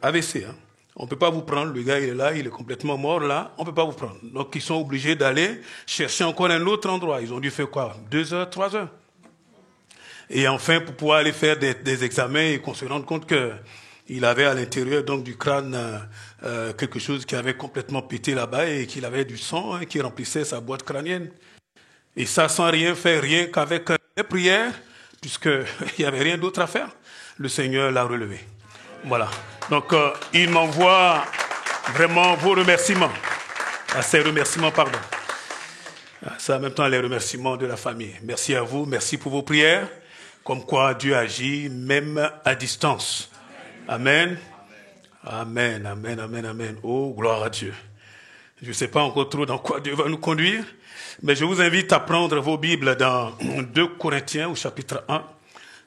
[SPEAKER 5] AVC, hein. On ne peut pas vous prendre, le gars il est là, il est complètement mort là, on ne peut pas vous prendre. Donc ils sont obligés d'aller chercher encore un autre endroit. Ils ont dû faire quoi? 2 heures, 3 heures. Et enfin, pour pouvoir aller faire des examens et qu'on se rende compte qu'il avait à l'intérieur donc du crâne quelque chose qui avait complètement pété là-bas et qu'il avait du sang qui remplissait sa boîte crânienne. Et ça sans rien faire, rien qu'avec les prières, puisqu'il n'y avait rien d'autre à faire, le Seigneur l'a relevé. Voilà. Donc, il m'envoie vraiment vos remerciements. Ces remerciements, pardon. C'est en même temps les remerciements de la famille. Merci à vous, merci pour vos prières. Comme quoi Dieu agit même à distance. Amen. Amen, amen, amen, amen. Oh, gloire à Dieu. Je ne sais pas encore trop dans quoi Dieu va nous conduire, mais je vous invite à prendre vos Bibles dans 2 Corinthiens au chapitre 1,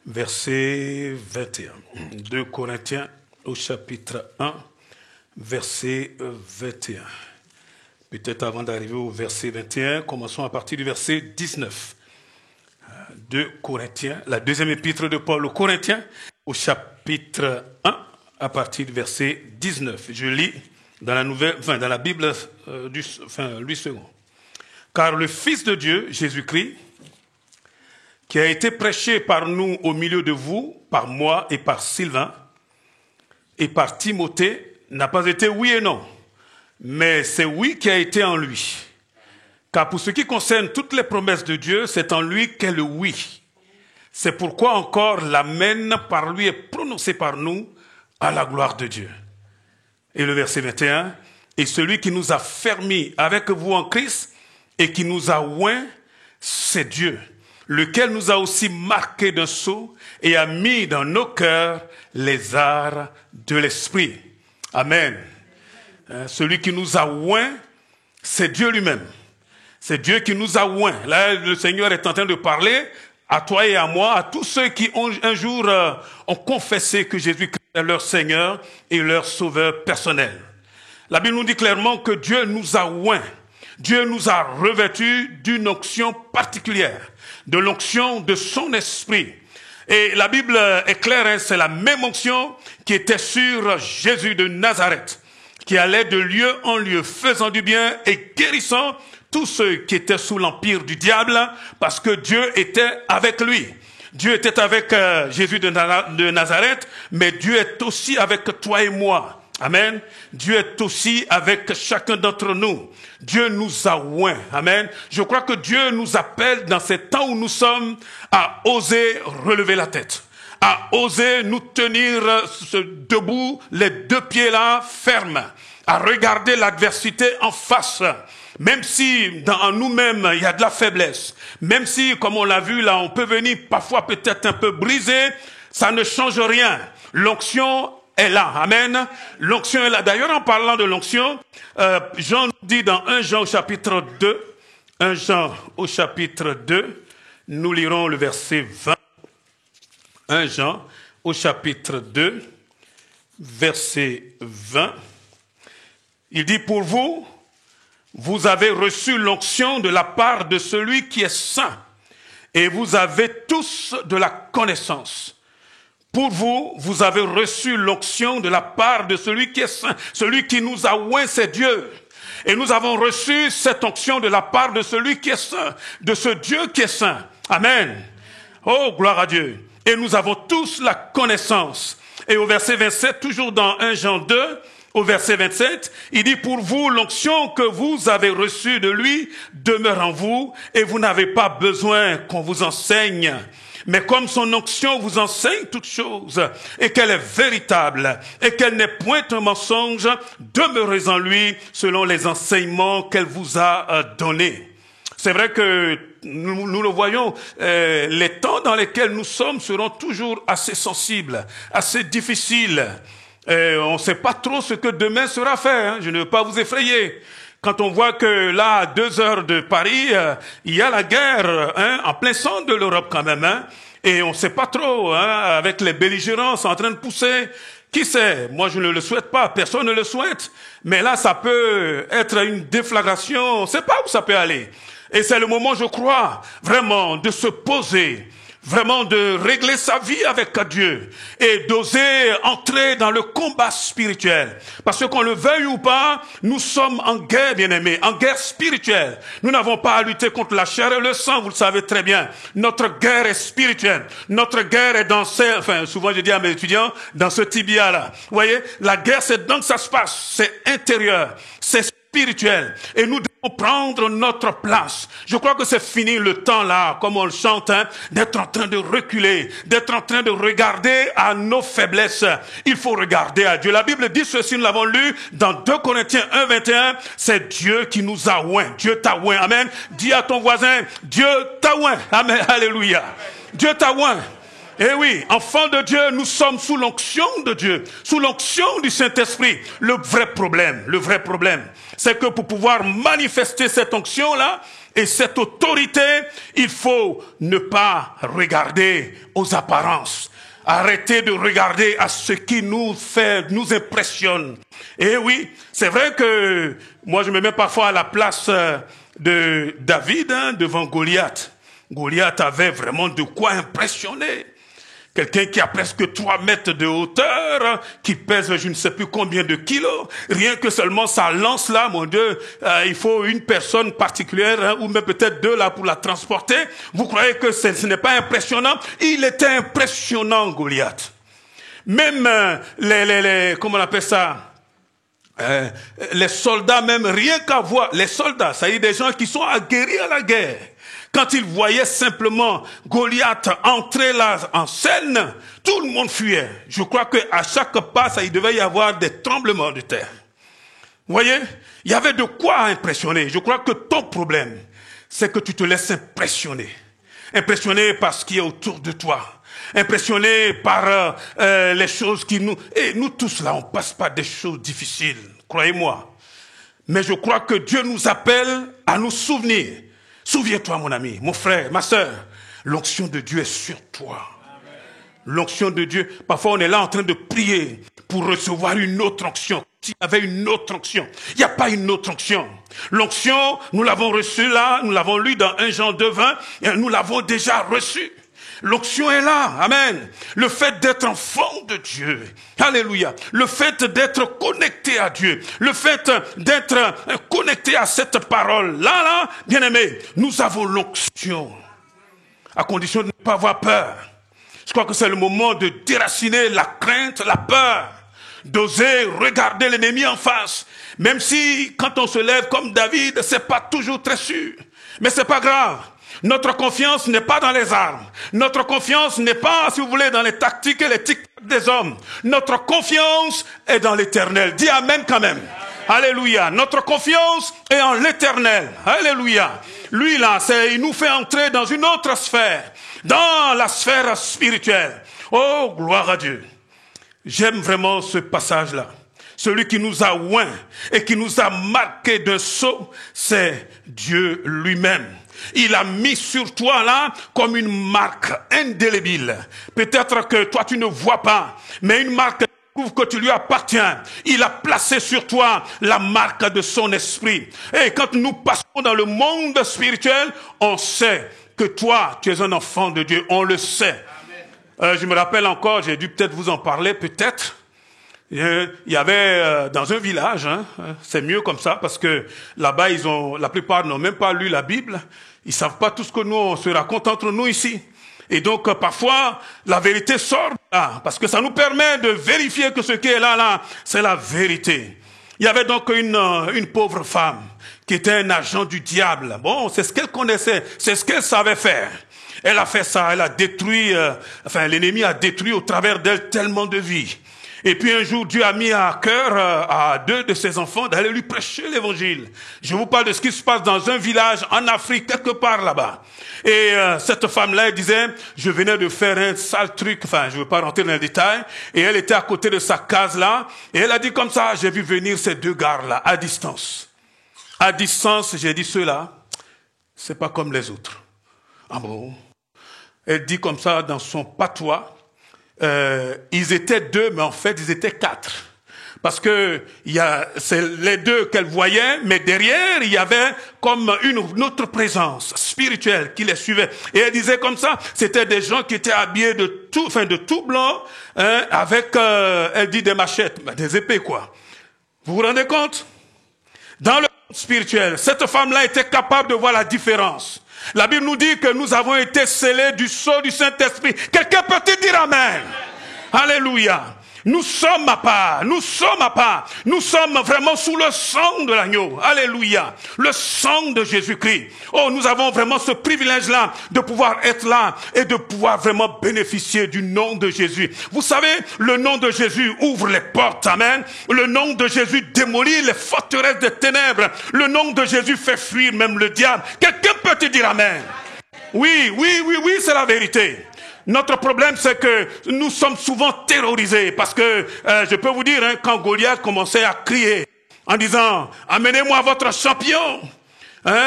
[SPEAKER 5] verset 21. 2 Corinthiens au chapitre 1, verset 21. Peut-être avant d'arriver au verset 21, commençons à partir du verset 19. 2 Corinthiens, la deuxième épître de Paul aux Corinthiens, au chapitre 1, à partir du verset 19. Je lis dans la Bible Louis II. Car le Fils de Dieu, Jésus-Christ, qui a été prêché par nous au milieu de vous, par moi et par Sylvain, et par Timothée, n'a pas été oui et non, mais c'est oui qui a été en lui. Car pour ce qui concerne toutes les promesses de Dieu, c'est en lui qu'est le oui. C'est pourquoi encore l'amen par lui est prononcé par nous à la gloire de Dieu. Et le verset 21, et celui qui nous a fermis avec vous en Christ et qui nous a oints, c'est Dieu, lequel nous a aussi marqués d'un sceau et a mis dans nos cœurs les arts de l'esprit. Amen. Celui qui nous a oints, c'est Dieu lui-même. C'est Dieu qui nous a oints. Là, le Seigneur est en train de parler à toi et à moi, à tous ceux qui un jour ont confessé que Jésus-Christ est leur Seigneur et leur Sauveur personnel. La Bible nous dit clairement que Dieu nous a oints. Dieu nous a revêtus d'une onction particulière, de l'onction de son esprit. Et la Bible est claire, c'est la même onction qui était sur Jésus de Nazareth, qui allait de lieu en lieu, faisant du bien et guérissant tous ceux qui étaient sous l'empire du diable, parce que Dieu était avec lui. Dieu était avec Jésus de Nazareth, mais Dieu est aussi avec toi et moi. Amen. Dieu est aussi avec chacun d'entre nous. Dieu nous a oints. Amen. Je crois que Dieu nous appelle dans ces temps où nous sommes à oser relever la tête, à oser nous tenir debout, les 2 pieds là, fermes, à regarder l'adversité en face. Même si en nous-mêmes il y a de la faiblesse, même si, comme on l'a vu là, on peut venir parfois peut-être un peu brisé, ça ne change rien. L'onction est là. Amen. L'onction est là. D'ailleurs, en parlant de l'onction, Jean nous dit dans 1 Jean au chapitre 2, 1 Jean au chapitre 2, nous lirons le verset 20. 1 Jean au chapitre 2, verset 20. Il dit, pour vous, vous avez reçu l'onction de la part de celui qui est saint, et vous avez tous de la connaissance. Pour vous, vous avez reçu l'onction de la part de celui qui est saint. Celui qui nous a oints, c'est Dieu. Et nous avons reçu cette onction de la part de celui qui est saint, de ce Dieu qui est saint. Amen. Oh, gloire à Dieu. et nous avons tous la connaissance. Et au verset 27, toujours dans 1 Jean 2, au verset 27, il dit, pour vous, l'onction que vous avez reçue de lui demeure en vous, et vous n'avez pas besoin qu'on vous enseigne. Mais comme son onction vous enseigne toutes choses, et qu'elle est véritable, et qu'elle n'est point un mensonge, demeurez en lui selon les enseignements qu'elle vous a donnés. C'est vrai que nous le voyons, les temps dans lesquels nous sommes seront toujours assez sensibles, assez difficiles. On ne sait pas trop ce que demain sera fait, hein, je ne veux pas vous effrayer. Quand on voit que là, à 2 heures de Paris, il y a la guerre, hein, en plein centre de l'Europe quand même, hein, et on ne sait pas trop, hein, avec les belligérants en train de pousser. Qui sait? Moi, je ne le souhaite pas, personne ne le souhaite, mais là, ça peut être une déflagration, on ne sait pas où ça peut aller. Et c'est le moment, je crois, vraiment, de se poser, vraiment de régler sa vie avec Dieu et d'oser entrer dans le combat spirituel. Parce qu'on le veuille ou pas, nous sommes en guerre, bien-aimés, en guerre spirituelle. Nous n'avons pas à lutter contre la chair et le sang, vous le savez très bien. Notre guerre est spirituelle. Notre guerre est dans souvent je dis à mes étudiants, dans ce tibia-là. Vous voyez, la guerre, c'est donc ça se passe. C'est intérieur. C'est spirituel. Et nous devons prendre notre place. Je crois que c'est fini le temps là, comme on le chante, hein, d'être en train de reculer, d'être en train de regarder à nos faiblesses. Il faut regarder à Dieu. La Bible dit ceci, nous l'avons lu dans 2 Corinthiens 1, 21. C'est Dieu qui nous a oint. Dieu t'a oint. Amen. Dis à ton voisin, Dieu t'a oint. Amen. Alléluia. Dieu t'a oint. Eh oui, enfants de Dieu, nous sommes sous l'onction de Dieu, sous l'onction du Saint-Esprit. Le vrai problème, c'est que pour pouvoir manifester cette onction-là et cette autorité, il faut ne pas regarder aux apparences. Arrêtez de regarder à ce qui nous impressionne. Et oui, c'est vrai que moi je me mets parfois à la place de David, hein, devant Goliath. Goliath avait vraiment de quoi impressionner. Quelqu'un qui a presque 3 mètres de hauteur, qui pèse je ne sais plus combien de kilos. Rien que seulement sa lance là, mon Dieu, il faut une personne particulière, hein, ou même peut-être 2 là pour la transporter. Vous croyez que ce n'est pas impressionnant? Il était impressionnant, Goliath. Même comment on appelle ça? Les soldats même, rien qu'à voir, les soldats, ça y est, des gens qui sont aguerris à la guerre. Quand ils voyaient simplement Goliath entrer là en scène, tout le monde fuyait. Je crois qu'à chaque pas, il devait y avoir des tremblements de terre. Vous voyez, il y avait de quoi impressionner. Je crois que ton problème, c'est que tu te laisses impressionner. Impressionner par ce qui est autour de toi. Impressionné par les choses qui nous... Et nous tous là, on passe par des choses difficiles, croyez-moi. Mais je crois que Dieu nous appelle à nous souvenir. Souviens-toi, mon ami, mon frère, ma sœur, l'onction de Dieu est sur toi. L'onction de Dieu, parfois on est là en train de prier pour recevoir une autre onction. S'il y avait une autre onction, il n'y a pas une autre onction. L'onction, nous l'avons reçue là, nous l'avons lu dans 1 Jean 2, 20, et nous l'avons déjà reçue. L'onction est là, amen. Le fait d'être enfant de Dieu, alléluia. Le fait d'être connecté à Dieu, le fait d'être connecté à cette parole, là, bien aimé, nous avons l'onction, à condition de ne pas avoir peur. Je crois que c'est le moment de déraciner la crainte, la peur, d'oser regarder l'ennemi en face. Même si, quand on se lève comme David, c'est pas toujours très sûr. Mais c'est pas grave. Notre confiance n'est pas dans les armes. Notre confiance n'est pas, si vous voulez, dans les tactiques et les tic-tac des hommes. Notre confiance est dans l'éternel. Dis amen quand même. Amen. Alléluia. Notre confiance est en l'éternel. Alléluia. Lui là, il nous fait entrer dans une autre sphère. Dans la sphère spirituelle. Oh, gloire à Dieu. J'aime vraiment ce passage-là. Celui qui nous a oint et qui nous a marqué d'un sceau, c'est Dieu lui-même. Il a mis sur toi là comme une marque indélébile. Peut-être que toi tu ne vois pas, mais une marque prouve que tu lui appartiens. Il a placé sur toi la marque de son esprit. Et quand nous passons dans le monde spirituel, on sait que toi tu es un enfant de Dieu. On le sait. Je me rappelle encore, j'ai dû peut-être vous en parler, peut-être. Il y avait dans un village, hein, c'est mieux comme ça parce que là-bas la plupart n'ont même pas lu la Bible, ils savent pas tout ce que nous on se raconte entre nous ici. Et donc, parfois, la vérité sort là, parce que ça nous permet de vérifier que ce qui est là, c'est la vérité. Il y avait donc une pauvre femme qui était un agent du diable. Bon, c'est ce qu'elle connaissait, c'est ce qu'elle savait faire. Elle a fait ça, elle a détruit, l'ennemi a détruit au travers d'elle tellement de vies. Et puis un jour, Dieu a mis à cœur à 2 de ses enfants d'aller lui prêcher l'évangile. Je vous parle de ce qui se passe dans un village en Afrique, quelque part là-bas. Et cette femme-là, elle disait, je venais de faire un sale truc, je ne veux pas rentrer dans les détails, et elle était à côté de sa case-là, et elle a dit comme ça, j'ai vu venir ces 2 gars-là, à distance. À distance, j'ai dit, ceux-là, c'est pas comme les autres. Ah bon? Elle dit comme ça dans son patois, ils étaient 2, mais en fait, ils étaient 4. Parce que c'est les 2 qu'elle voyait, mais derrière, il y avait comme une autre présence spirituelle qui les suivait. Et elle disait comme ça, c'était des gens qui étaient habillés de tout blanc, avec, elle dit des machettes, des épées quoi. Vous vous rendez compte? Dans le monde spirituel, cette femme-là était capable de voir la différence. La Bible nous dit que nous avons été scellés du sceau du Saint-Esprit. Quelqu'un peut te dire amen? Alléluia. Nous sommes à part, nous sommes à part, nous sommes vraiment sous le sang de l'agneau. Alléluia. Le sang de Jésus-Christ. Oh, nous avons vraiment ce privilège-là de pouvoir être là et de pouvoir vraiment bénéficier du nom de Jésus. Vous savez, le nom de Jésus ouvre les portes, amen. Le nom de Jésus démolit les forteresses des ténèbres. Le nom de Jésus fait fuir même le diable. Quelqu'un peut te dire amen? Oui, c'est la vérité. Notre problème, c'est que nous sommes souvent terrorisés parce que, je peux vous dire, quand Goliath commençait à crier en disant « Amenez-moi votre champion !»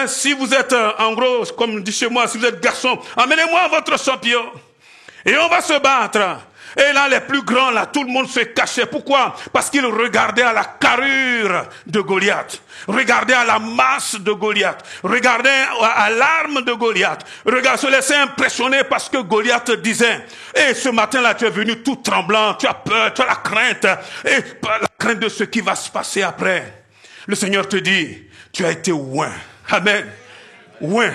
[SPEAKER 5] Si vous êtes, en gros, comme on dit chez moi, si vous êtes garçon, amenez-moi votre champion. Et on va se battre. Et là, les plus grands, là, tout le monde se cachait. Pourquoi? Parce qu'ils regardaient à la carrure de Goliath. Regardaient à la masse de Goliath. Regardaient à l'arme de Goliath. Se laissaient impressionner parce que Goliath disait, ce matin-là, tu es venu tout tremblant, tu as peur, tu as la crainte. Et la crainte de ce qui va se passer après. Le Seigneur te dit, tu as été oint. Amen. Oint.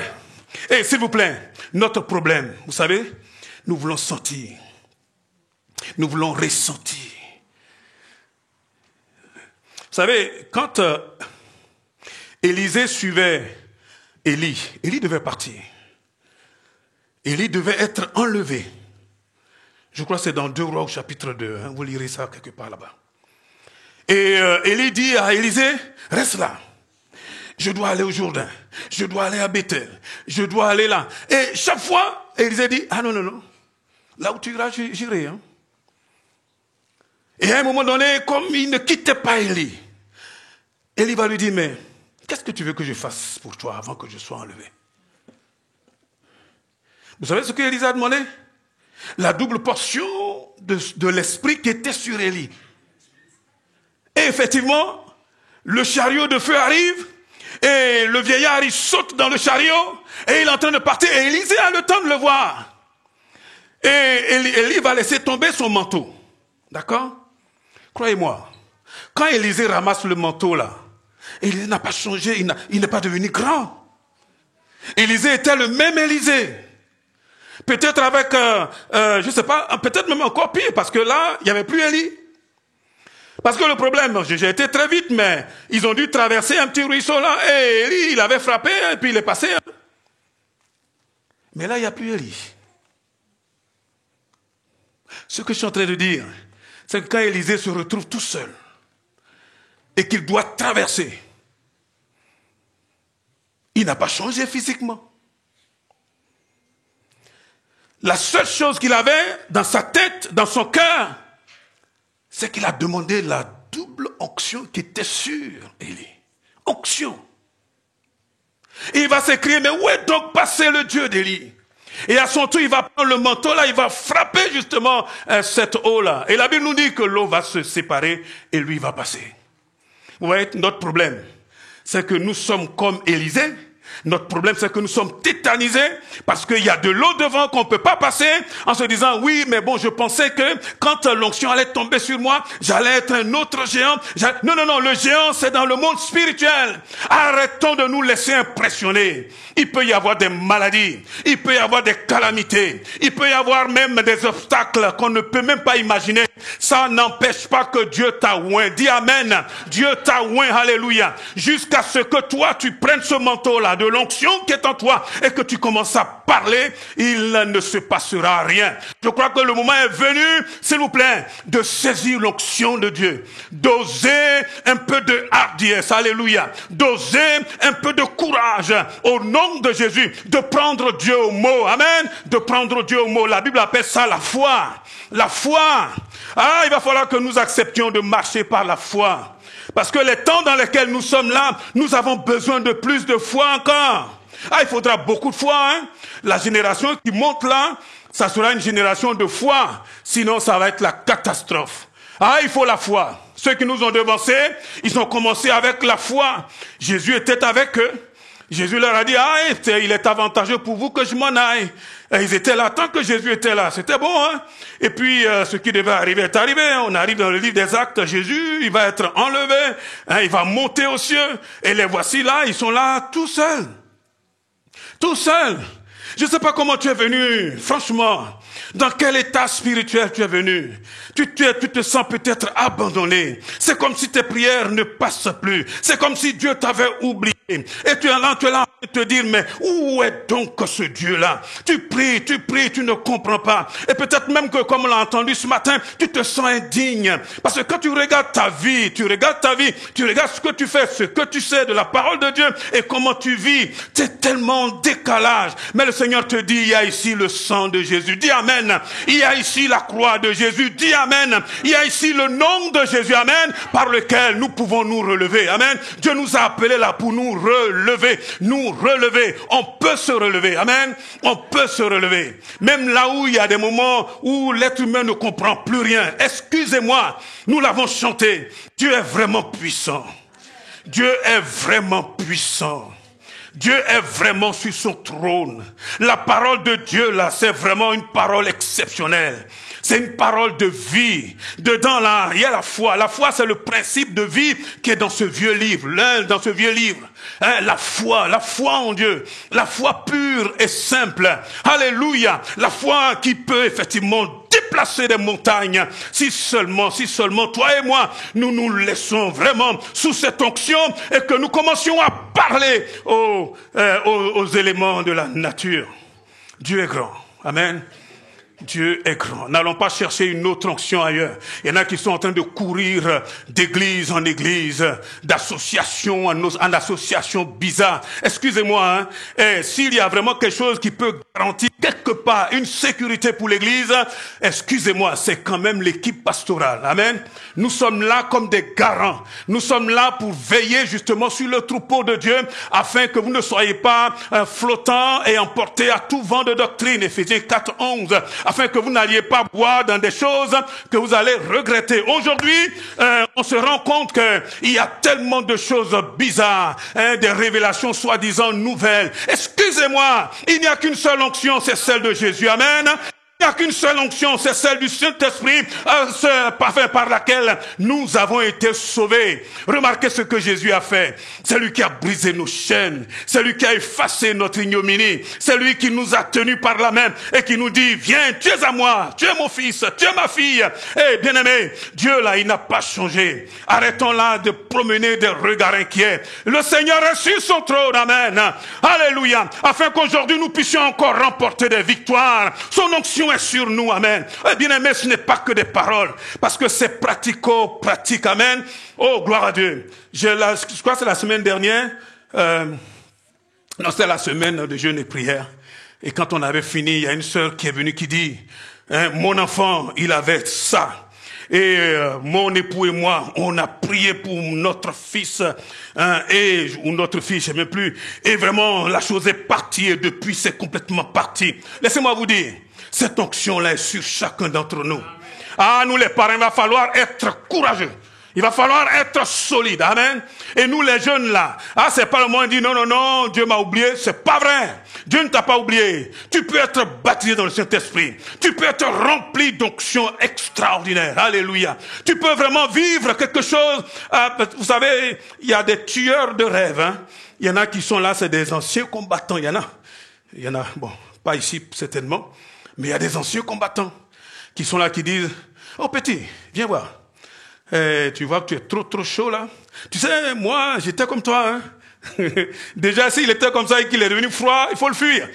[SPEAKER 5] Et s'il vous plaît, notre problème, vous savez, nous voulons sentir. Nous voulons ressentir. Vous savez, quand Élisée suivait Élie devait partir. Élie devait être enlevé. Je crois que c'est dans 2 Rois au chapitre 2. Vous lirez ça quelque part là-bas. Et Élie dit à Élisée, reste là. Je dois aller au Jourdain. Je dois aller à Bethel. Je dois aller là. Et chaque fois, Élisée dit, ah non. Là où tu iras, j'irai. Hein. Et à un moment donné, comme il ne quittait pas Élie, Élie va lui dire, mais qu'est-ce que tu veux que je fasse pour toi avant que je sois enlevé? Vous savez ce que Élisée a demandé? La double portion de l'esprit qui était sur Élie. Et effectivement, le chariot de feu arrive, et le vieillard, il saute dans le chariot, et il est en train de partir, et Élisée a le temps de le voir. Et Élie va laisser tomber son manteau. D'accord? Croyez-moi, quand Élisée ramasse le manteau là, Élisée n'a pas changé, il n'est pas devenu grand. Élisée était le même Élisée. Peut-être avec, je sais pas, peut-être même encore pire, parce que là, il n'y avait plus Élie. Parce que le problème, j'ai été très vite, mais ils ont dû traverser un petit ruisseau là, et Élie, il avait frappé, et puis il est passé. Mais là, il n'y a plus Élie. Ce que je suis en train de dire, c'est que quand Élisée se retrouve tout seul et qu'il doit traverser, il n'a pas changé physiquement. La seule chose qu'il avait dans sa tête, dans son cœur, c'est qu'il a demandé la double onction qui était sur Élie. Onction. Et il va s'écrier, mais où est donc passé le Dieu d'Élie? Et à son tour, il va prendre le manteau là, il va frapper justement cette eau-là. Et la Bible nous dit que l'eau va se séparer et lui va passer. Vous voyez, notre problème, c'est que nous sommes comme Élisée, Notre problème, c'est que nous sommes tétanisés parce qu'il y a de l'eau devant qu'on ne peut pas passer en se disant, oui, mais bon, je pensais que quand l'onction allait tomber sur moi, j'allais être un autre géant. Non, le géant, c'est dans le monde spirituel. Arrêtons de nous laisser impressionner. Il peut y avoir des maladies, il peut y avoir des calamités, il peut y avoir même des obstacles qu'on ne peut même pas imaginer. Ça n'empêche pas que Dieu t'a oint. Dis amen. Dieu t'a oint, alléluia. Jusqu'à ce que toi, tu prennes ce manteau-là de l'onction qui est en toi et que tu commences à parler, il ne se passera rien. Je crois que le moment est venu, s'il vous plaît, de saisir l'onction de Dieu, d'oser un peu de hardiesse, alléluia, d'oser un peu de courage au nom de Jésus, de prendre Dieu au mot, amen, de prendre Dieu au mot. La Bible appelle ça la foi. La foi. Ah, il va falloir que nous acceptions de marcher par la foi. Parce que les temps dans lesquels nous sommes là, nous avons besoin de plus de foi encore. Ah, il faudra beaucoup de foi, hein. La génération qui monte là, ça sera une génération de foi. Sinon, ça va être la catastrophe. Ah, il faut la foi. Ceux qui nous ont devancés, ils ont commencé avec la foi. Jésus était avec eux. Jésus leur a dit, ah, il est avantageux pour vous que je m'en aille. Et ils étaient là, tant que Jésus était là, c'était bon, hein. Et puis, ce qui devait arriver est arrivé. On arrive dans le livre des Actes, Jésus, il va être enlevé, hein, il va monter aux cieux. Et les voici là, ils sont là tout seuls. Tout seuls. Je ne sais pas comment tu es venu, franchement. Dans quel état spirituel tu es venu? Tu te sens peut-être abandonné. C'est comme si tes prières ne passent plus. C'est comme si Dieu t'avait oublié. Et tu es là à te dire, mais où est donc ce Dieu-là? Tu pries, tu ne comprends pas. Et peut-être même que, comme on l'a entendu ce matin, tu te sens indigne. Parce que quand tu regardes ta vie, tu regardes ce que tu fais, ce que tu sais de la parole de Dieu et comment tu vis. C'est tellement en décalage. Mais le Seigneur te dit, il y a ici le sang de Jésus. Dis amen. Il y a ici la croix de Jésus. Dis amen. Il y a ici le nom de Jésus. Amen. Par lequel nous pouvons nous relever. Amen. Dieu nous a appelés là pour nous relever. Nous relever. On peut se relever. Amen. On peut se relever. Même là où il y a des moments où l'être humain ne comprend plus rien. Excusez-moi. Nous l'avons chanté. Dieu est vraiment puissant. Dieu est vraiment puissant. Dieu est vraiment sur son trône. La parole de Dieu, là, c'est vraiment une parole exceptionnelle. C'est une parole de vie. Dedans, là, il y a la foi. La foi, c'est le principe de vie qui est dans ce vieux livre. Dans ce vieux livre. Hein, la foi en Dieu. La foi pure et simple. Alléluia. La foi qui peut effectivement déplacer des montagnes. Si seulement toi et moi, nous nous laissons vraiment sous cette onction et que nous commencions à parler aux éléments de la nature. Dieu est grand. Amen. Dieu est grand. N'allons pas chercher une autre onction ailleurs. Il y en a qui sont en train de courir d'église en église, d'association en association bizarre. Excusez-moi, hein. Et s'il y a vraiment quelque chose qui peut garantir quelque part une sécurité pour l'église, excusez-moi, c'est quand même l'équipe pastorale. Amen. Nous sommes là comme des garants. Nous sommes là pour veiller justement sur le troupeau de Dieu afin que vous ne soyez pas flottants et emportés à tout vent de doctrine. Éphésiens 4:11. Afin que vous n'alliez pas boire dans des choses que vous allez regretter. Aujourd'hui, on se rend compte qu'il y a tellement de choses bizarres, hein, des révélations soi-disant nouvelles. Excusez-moi, il n'y a qu'une seule onction, c'est celle de Jésus. Amen. Il n'y a qu'une seule onction, c'est celle du Saint-Esprit, par laquelle nous avons été sauvés. Remarquez ce que Jésus a fait. C'est lui qui a brisé nos chaînes. C'est lui qui a effacé notre ignominie. C'est lui qui nous a tenus par la main et qui nous dit, viens, tu es à moi, tu es mon fils, tu es ma fille. Eh, bien-aimé, Dieu là, il n'a pas changé. Arrêtons là de promener des regards inquiets. Le Seigneur est sur son trône, amen. Alléluia. Afin qu'aujourd'hui nous puissions encore remporter des victoires. Son onction est sur nous, amen. Eh bien aimé, ce n'est pas que des paroles, parce que c'est pratico-pratique, amen. Oh, gloire à Dieu. Je crois que c'est la semaine dernière, non, c'est la semaine de jeûne et prière. Et quand on avait fini, il y a une sœur qui est venue qui dit, hein, mon enfant, il avait ça. Et mon époux et moi, on a prié pour notre fils, hein, ou notre fille, je ne sais même plus. Et vraiment, la chose est partie et depuis, c'est complètement parti. Laissez-moi vous dire, cette onction-là est sur chacun d'entre nous. Ah, nous les parents, il va falloir être courageux. Il va falloir être solide. Amen. Et nous, les jeunes là, c'est pas le moment de dire non, non, non, Dieu m'a oublié. C'est pas vrai. Dieu ne t'a pas oublié. Tu peux être baptisé dans le Saint-Esprit. Tu peux être rempli d'onction extraordinaire. Alléluia. Tu peux vraiment vivre quelque chose. Vous savez, il y a des tueurs de rêves. Hein. Il y en a qui sont là, c'est des anciens combattants. Il y en a, bon, pas ici certainement, mais il y a des anciens combattants qui sont là, qui disent, oh petit, viens voir. Tu vois que tu es trop chaud là. Tu sais, moi, j'étais comme toi. Hein. Déjà, s'il était comme ça et qu'il est devenu froid, il faut le fuir.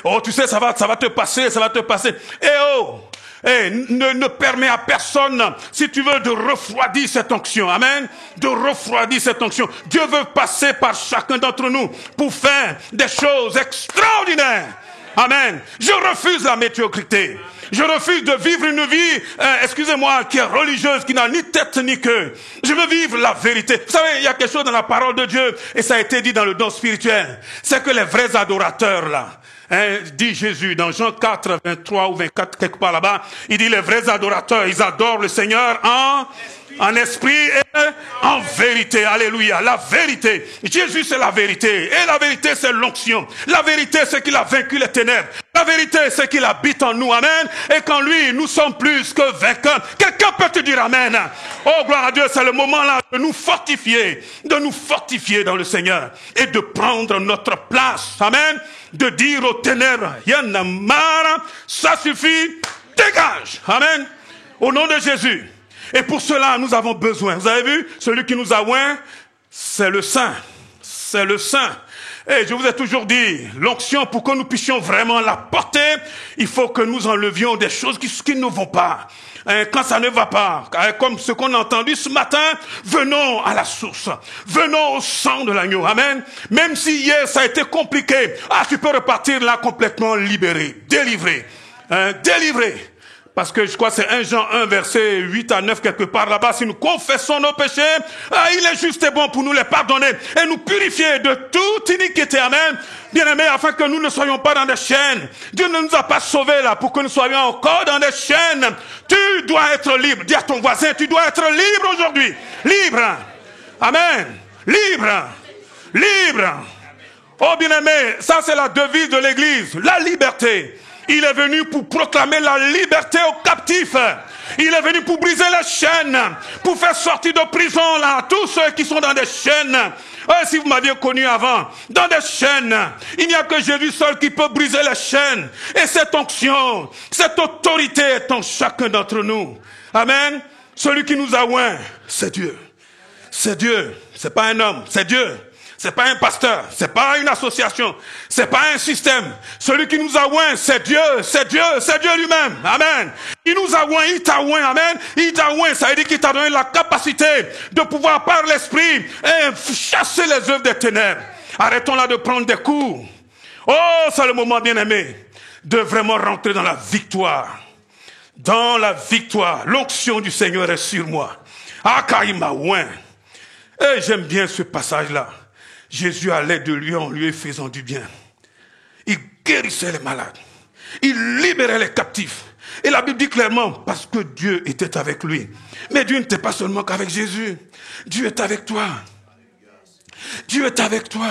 [SPEAKER 5] Oh, tu sais, ça va te passer, ça va te passer. Eh oh, ne permets à personne, si tu veux, de refroidir cette onction. Amen. De refroidir cette onction. Dieu veut passer par chacun d'entre nous pour faire des choses extraordinaires. Amen. Je refuse la médiocrité. Je refuse de vivre une vie, excusez-moi, qui est religieuse, qui n'a ni tête ni queue. Je veux vivre la vérité. Vous savez, il y a quelque chose dans la parole de Dieu, et ça a été dit dans le don spirituel. C'est que les vrais adorateurs, là, dit Jésus dans Jean 4, 23 ou 24, quelque part là-bas, il dit les vrais adorateurs, ils adorent le Seigneur en esprit et en vérité. Alléluia. La vérité. Jésus, c'est la vérité. Et la vérité, c'est l'onction. La vérité, c'est qu'il a vaincu les ténèbres. La vérité, c'est qu'il habite en nous. Amen. Et qu'en lui, nous sommes plus que vainqueurs. Quelqu'un peut te dire amen. Oh, gloire à Dieu, c'est le moment là de nous fortifier dans le Seigneur et de prendre notre place. Amen. De dire aux ténèbres, y'en a marre, ça suffit, dégage. Amen. Au nom de Jésus. Et pour cela, nous avons besoin. Vous avez vu, celui qui nous a oint, c'est le Saint. C'est le Saint. Et je vous ai toujours dit, l'onction, pour que nous puissions vraiment la porter, il faut que nous enlevions des choses qui ne vont pas. Quand ça ne va pas, comme ce qu'on a entendu ce matin, venons à la source. Venons au sang de l'agneau. Amen. Même si hier ça a été compliqué, tu peux repartir là complètement libéré, délivré. Délivré. Parce que je crois que c'est 1 Jean 1, verset 8 à 9, quelque part là-bas. Si nous confessons nos péchés, il est juste et bon pour nous les pardonner et nous purifier de toute iniquité. Amen. Bien-aimés, afin que nous ne soyons pas dans des chaînes. Dieu ne nous a pas sauvés là pour que nous soyons encore dans des chaînes. Tu dois être libre. Dis à ton voisin, tu dois être libre aujourd'hui. Libre. Amen. Libre. Libre. Oh bien-aimés, ça c'est la devise de l'Église. La liberté. Il est venu pour proclamer la liberté aux captifs. Il est venu pour briser les chaînes, pour faire sortir de prison là tous ceux qui sont dans des chaînes. Si vous m'aviez connu avant, dans des chaînes, il n'y a que Jésus seul qui peut briser les chaînes. Et cette onction, cette autorité est en chacun d'entre nous. Amen. Celui qui nous a oint, c'est Dieu. C'est Dieu. C'est pas un homme, c'est Dieu. C'est pas un pasteur, c'est pas une association, c'est pas un système. Celui qui nous a oint, c'est Dieu, c'est Dieu, c'est Dieu lui-même. Amen. Il nous a oint, il t'a oint, amen. Il t'a oint, ça veut dire qu'il t'a donné la capacité de pouvoir par l'esprit chasser les œuvres des ténèbres. Arrêtons là de prendre des coups. Oh, c'est le moment, bien-aimé, de vraiment rentrer dans la victoire. Dans la victoire. L'onction du Seigneur est sur moi. Car il m'a oint. Et j'aime bien ce passage-là. Jésus allait de lui en lui faisant du bien. Il guérissait les malades. Il libérait les captifs. Et la Bible dit clairement, parce que Dieu était avec lui. Mais Dieu n'était pas seulement qu'avec Jésus. Dieu est avec toi. Dieu est avec toi.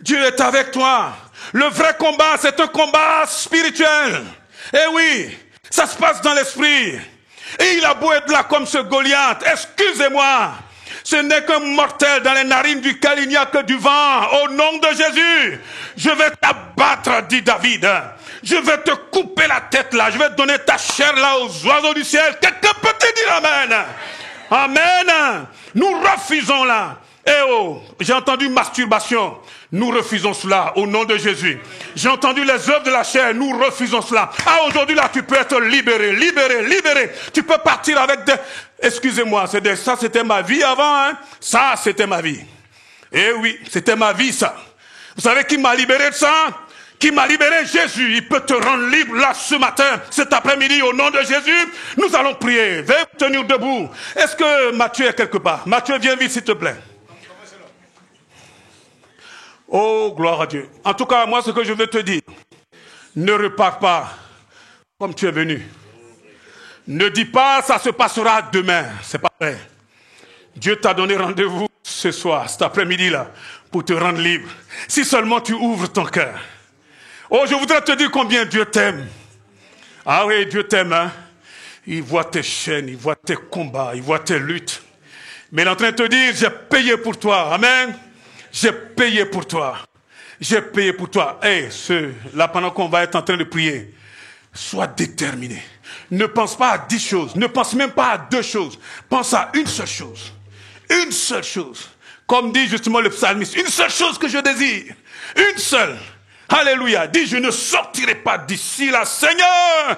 [SPEAKER 5] Dieu est avec toi. Le vrai combat, c'est un combat spirituel. Eh oui, ça se passe dans l'esprit. Et il a beau être là comme ce Goliath. Excusez-moi. Ce n'est qu'un mortel dans les narines duquel il n'y a que du vent. Au nom de Jésus, je vais t'abattre, dit David. Je vais te couper la tête là. Je vais te donner ta chair là aux oiseaux du ciel. Quelqu'un peut te dire amen. Amen. Nous refusons là. Eh oh, j'ai entendu masturbation. Nous refusons cela au nom de Jésus. J'ai entendu les œuvres de la chair. Nous refusons cela. Aujourd'hui là, tu peux être libéré, libéré, libéré. Tu peux partir avec des... Excusez-moi, ça c'était ma vie avant. Hein? Ça c'était ma vie. Eh oui, c'était ma vie ça. Vous savez qui m'a libéré de ça? Qui m'a libéré? Jésus. Il peut te rendre libre là ce matin, cet après-midi au nom de Jésus. Nous allons prier. Veuillez tenir debout. Est-ce que Matthieu est quelque part? Matthieu, viens vite s'il te plaît. Oh, gloire à Dieu. En tout cas, moi, ce que je veux te dire, ne repars pas comme tu es venu. Ne dis pas, ça se passera demain. C'est pas vrai. Dieu t'a donné rendez-vous ce soir, cet après-midi-là, pour te rendre libre. Si seulement tu ouvres ton cœur. Oh, je voudrais te dire combien Dieu t'aime. Ah oui, Dieu t'aime, hein. Il voit tes chaînes, il voit tes combats, il voit tes luttes. Mais il est en train de te dire, j'ai payé pour toi. Amen. J'ai payé pour toi. J'ai payé pour toi. Hey, là, pendant qu'on va être en train de prier, sois déterminé. Ne pense pas à 10 choses. Ne pense même pas à 2 choses. Pense à une seule chose. Une seule chose. Comme dit justement le psalmiste, une seule chose que je désire. Une seule. Alléluia. Dis, je ne sortirai pas d'ici là, Seigneur.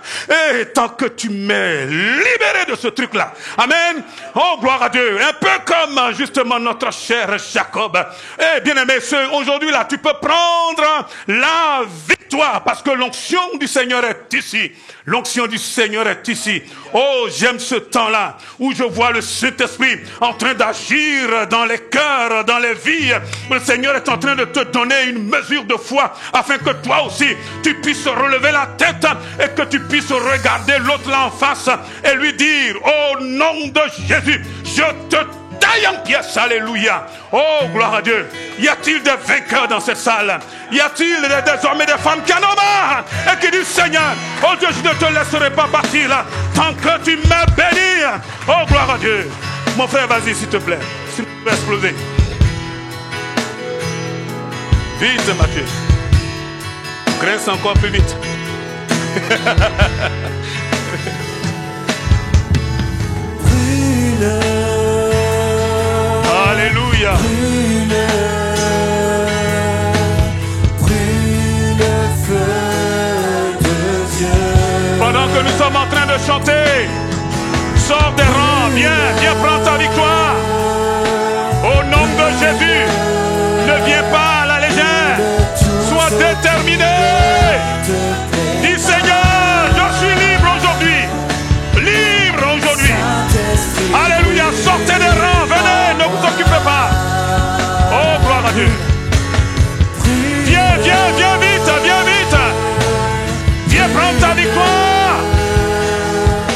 [SPEAKER 5] Et tant que tu m'es libéré de ce truc-là. Amen. Oh, gloire à Dieu. Un peu comme justement notre cher Jacob. Eh, bien-aimé, aujourd'hui là, tu peux prendre la victoire parce que l'onction du Seigneur est ici. L'onction du Seigneur est ici. Oh, j'aime ce temps-là où je vois le Saint-Esprit en train d'agir dans les cœurs, dans les vies. Le Seigneur est en train de te donner une mesure de foi afin que toi aussi, tu puisses relever la tête et que tu puisses regarder l'autre là en face et lui dire, au nom de Jésus, je te taille en pièces. Alléluia. Oh, gloire à Dieu. Y a-t-il des vainqueurs dans cette salle? Y a-t-il des hommes et des femmes qui en ont marre et qui disent, Seigneur, oh Dieu, je ne te laisserai pas partir là tant que tu m'as béni. Oh, gloire à Dieu. Mon frère, vas-y, s'il te plaît. S'il te plaît, exploser. Vite, Mathieu. Grince encore plus vite.
[SPEAKER 3] Brûle.
[SPEAKER 5] Alléluia.
[SPEAKER 3] Brûle. Brûle le feu de Dieu.
[SPEAKER 5] Pendant que nous sommes en train de chanter, sors des rangs, viens prendre ta victoire. Au nom de Jésus, ne viens pas à la légère. Sois déterminé. Dis, Seigneur, je suis libre aujourd'hui. Libre aujourd'hui. Alléluia, sortez des rangs, venez, ne vous occupez pas. Oh, gloire à Dieu. Viens vite, viens vite. Viens prendre ta victoire.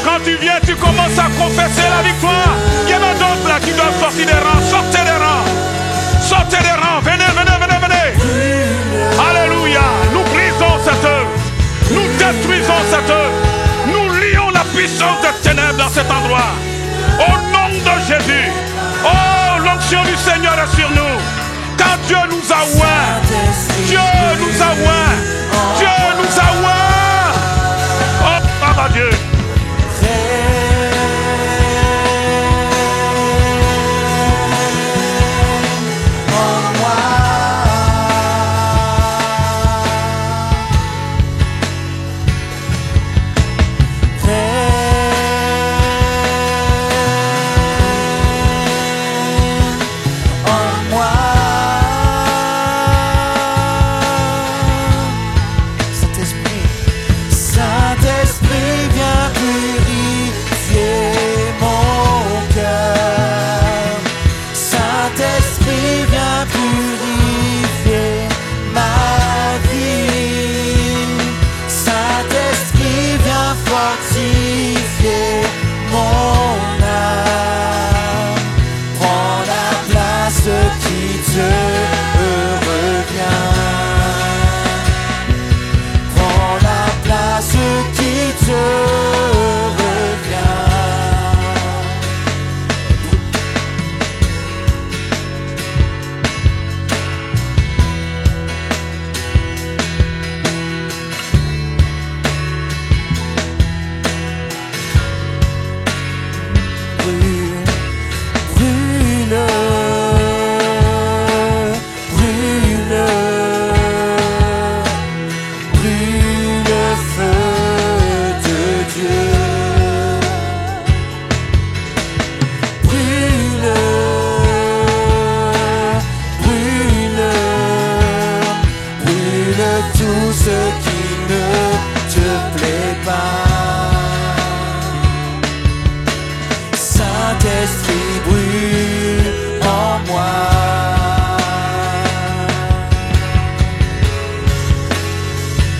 [SPEAKER 5] Quand tu viens, tu commences à confesser la victoire. Il y en a d'autres là qui doivent sortir des rangs. Sortez des rangs. Sortez des rangs. Venez. Alléluia. Nous brisons cette œuvre. Nous détruisons cette œuvre. Nous lions la puissance des ténèbres dans cet endroit. Au nom de Jésus. Oh, l'onction du Seigneur est sur nous. Car Dieu nous a oints. Dieu nous a oints. Dieu nous a oints. Oh, papa Dieu.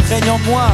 [SPEAKER 3] Règne en moi.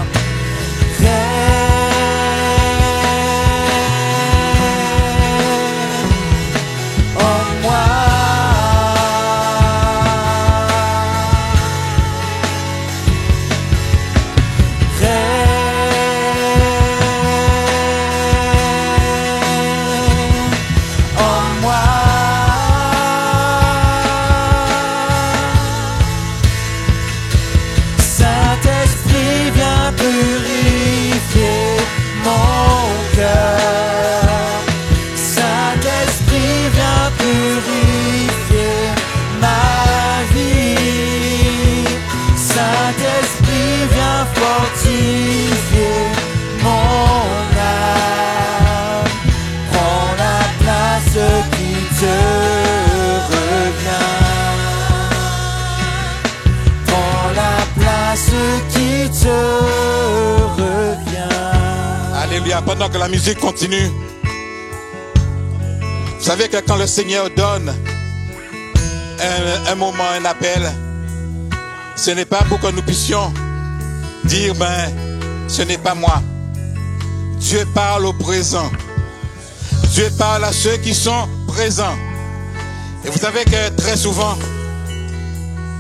[SPEAKER 3] te revient.
[SPEAKER 2] Alléluia. Pendant que la musique continue, vous savez que quand le Seigneur donne un moment, un appel, ce n'est pas pour que nous puissions dire, ben, ce n'est pas moi. Dieu parle au présent. Dieu parle à ceux qui sont présents. Et vous savez que très souvent,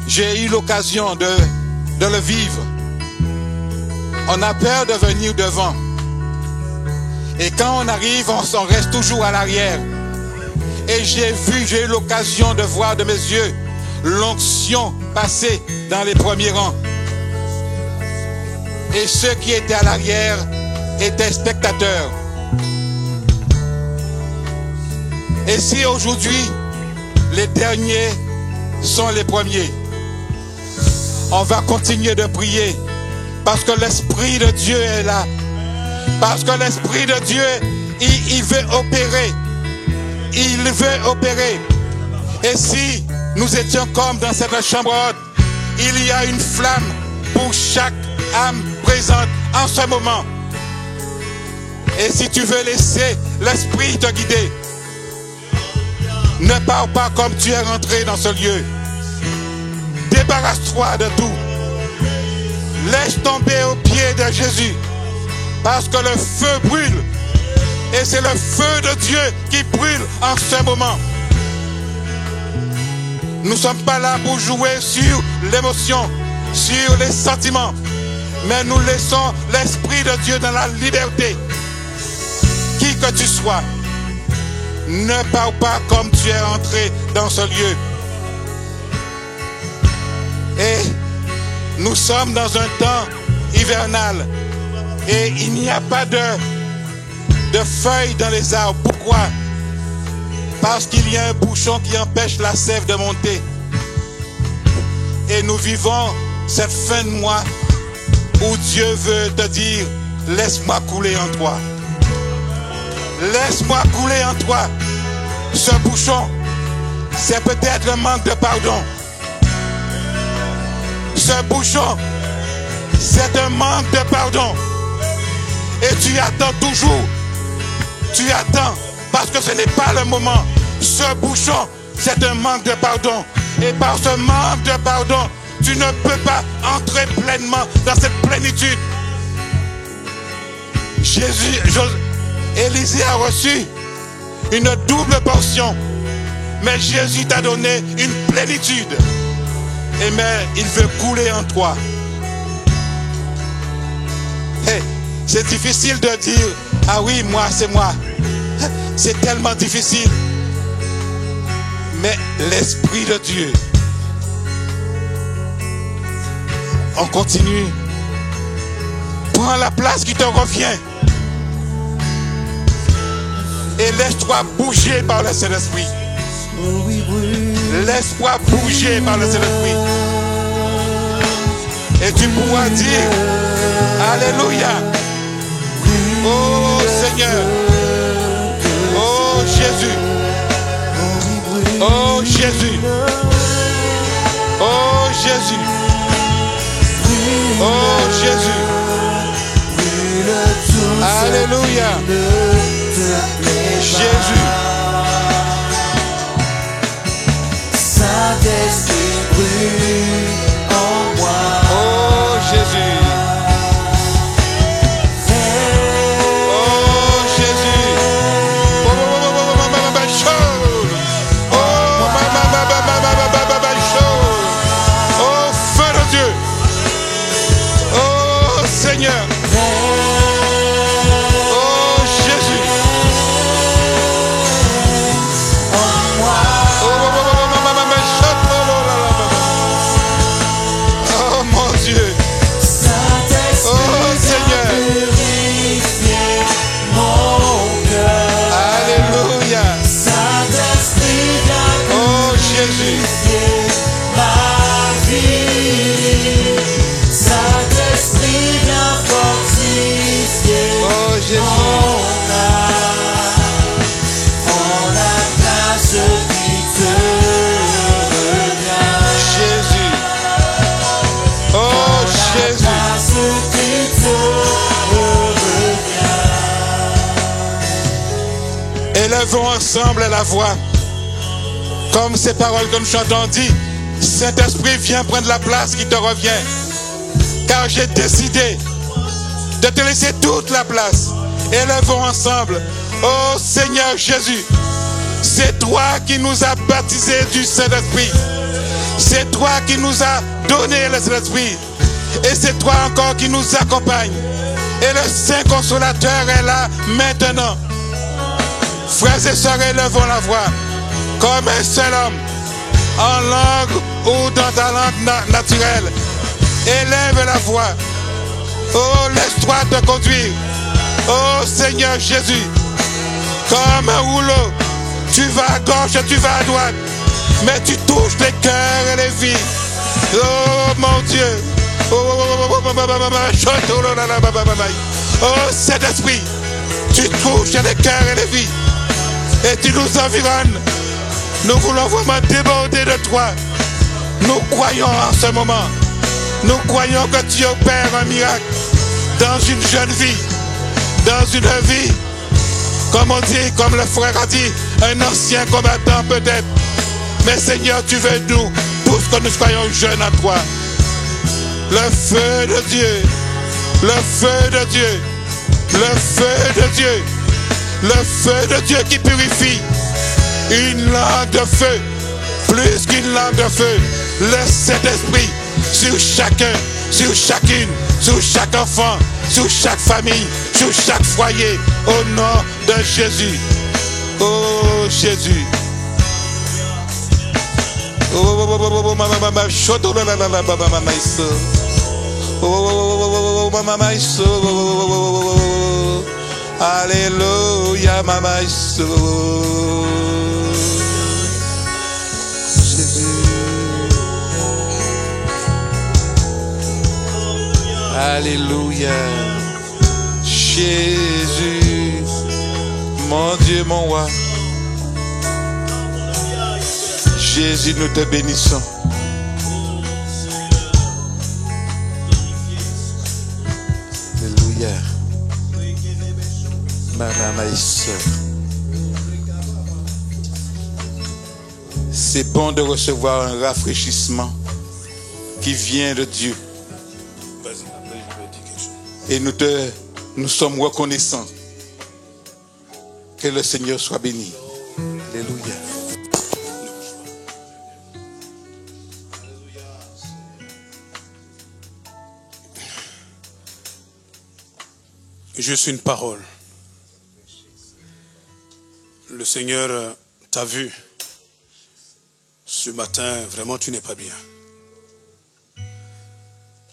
[SPEAKER 2] j'ai eu l'occasion de le vivre. On a peur de venir devant. Et quand on arrive, on reste toujours à l'arrière. Et j'ai eu l'occasion de voir de mes yeux l'onction passer dans les premiers rangs. Et ceux qui étaient à l'arrière étaient spectateurs. Et si aujourd'hui, les derniers sont les premiers, on va continuer de prier parce que l'Esprit de Dieu est là. Parce que l'Esprit de Dieu, il veut opérer. Il veut opérer. Et si nous étions comme dans cette chambre haute, il y a une flamme pour chaque âme présente en ce moment. Et si tu veux laisser l'Esprit te guider, ne pars pas comme tu es rentré dans ce lieu. Débarrasse-toi de tout. Laisse tomber aux pieds de Jésus. Parce que le feu brûle. Et c'est le feu de Dieu qui brûle en ce moment. Nous ne sommes pas là pour jouer sur l'émotion, sur les sentiments. Mais nous laissons l'Esprit de Dieu dans la liberté. Qui que tu sois, ne pars pas comme tu es entré dans ce lieu. Et nous sommes dans un temps hivernal. Et il n'y a pas de feuilles dans les arbres. Pourquoi? Parce qu'il y a un bouchon qui empêche la sève de monter. Et nous vivons cette fin de mois où Dieu veut te dire, laisse-moi couler en toi. Laisse-moi couler en toi. Ce bouchon, c'est peut-être un manque de pardon. Ce bouchon, c'est un manque de pardon. Et tu attends toujours. Tu attends parce que ce n'est pas le moment. Ce bouchon, c'est un manque de pardon. Et par ce manque de pardon, tu ne peux pas entrer pleinement dans cette plénitude. Élisée a reçu une double portion. Mais Jésus t'a donné une plénitude. Et mais il veut couler en toi. Hey, c'est difficile de dire, ah oui, moi, c'est moi. C'est tellement difficile. Mais l'Esprit de Dieu, on continue. Prends la place qui te revient. Et laisse-toi bouger par le Saint-Esprit. Laisse-toi bouger par le Saint-Esprit. Et tu pourras dire, Alléluia. Oh Seigneur. Oh Jésus. Oh Jésus. Oh Jésus. Oh Jésus. Alléluia. Jésus.
[SPEAKER 3] Saint-Esprit brûle en moi.
[SPEAKER 2] Oh Jésus. Oh Jésus. Oh feu de Dieu. Oh Seigneur. Oh Jésus. Oh mon Dieu. Oh Seigneur. Alléluia. Oh Jésus. Oh Jésus. Jésus. Oh Jésus. Élevons ensemble la voix. Comme ces paroles que nous chantons dit, Saint-Esprit, viens prendre la place qui te revient. Car j'ai décidé de te laisser toute la place. Élevons ensemble. Oh Seigneur Jésus, c'est toi qui nous as baptisés du Saint-Esprit. C'est toi qui nous as donné le Saint-Esprit. Et c'est toi encore qui nous accompagne. Et le Saint Consolateur est là maintenant. Frères et sœurs, élevons la voix comme un seul homme, en langue ou dans ta langue naturelle. Élève la voix. Oh, laisse-toi te conduire. Oh Seigneur Jésus, comme un rouleau, tu vas à gauche, tu vas à droite, mais tu touches les cœurs et les vies. Oh mon Dieu. Oh Saint-Esprit, tu touches les cœurs et les vies et tu nous environnes. Nous voulons vraiment déborder de toi. Nous croyons en ce moment. Nous croyons que tu opères un miracle dans une jeune vie, dans une vie, comme on dit, comme le frère a dit, un ancien combattant peut-être. Mais Seigneur, tu veux nous, tous que nous soyons jeunes à toi. Le feu de Dieu, le feu de Dieu, le feu de Dieu, le feu de Dieu qui purifie. Une langue de feu, plus qu'une langue de feu. Le Saint-Esprit sur chacun, sur chacune, sur chaque enfant, sur chaque famille, sur chaque foyer, au nom de Jésus. Oh Jésus. Alléluia, mama Jésus. Alléluia. Jésus, mon Dieu, mon roi. Jésus, nous te bénissons. Alléluia. C'est bon de recevoir un rafraîchissement qui vient de Dieu. Et nous sommes reconnaissants. Que le Seigneur soit béni. Alléluia.
[SPEAKER 5] Juste une parole. Le Seigneur t'a vu. Ce matin, vraiment, tu n'es pas bien.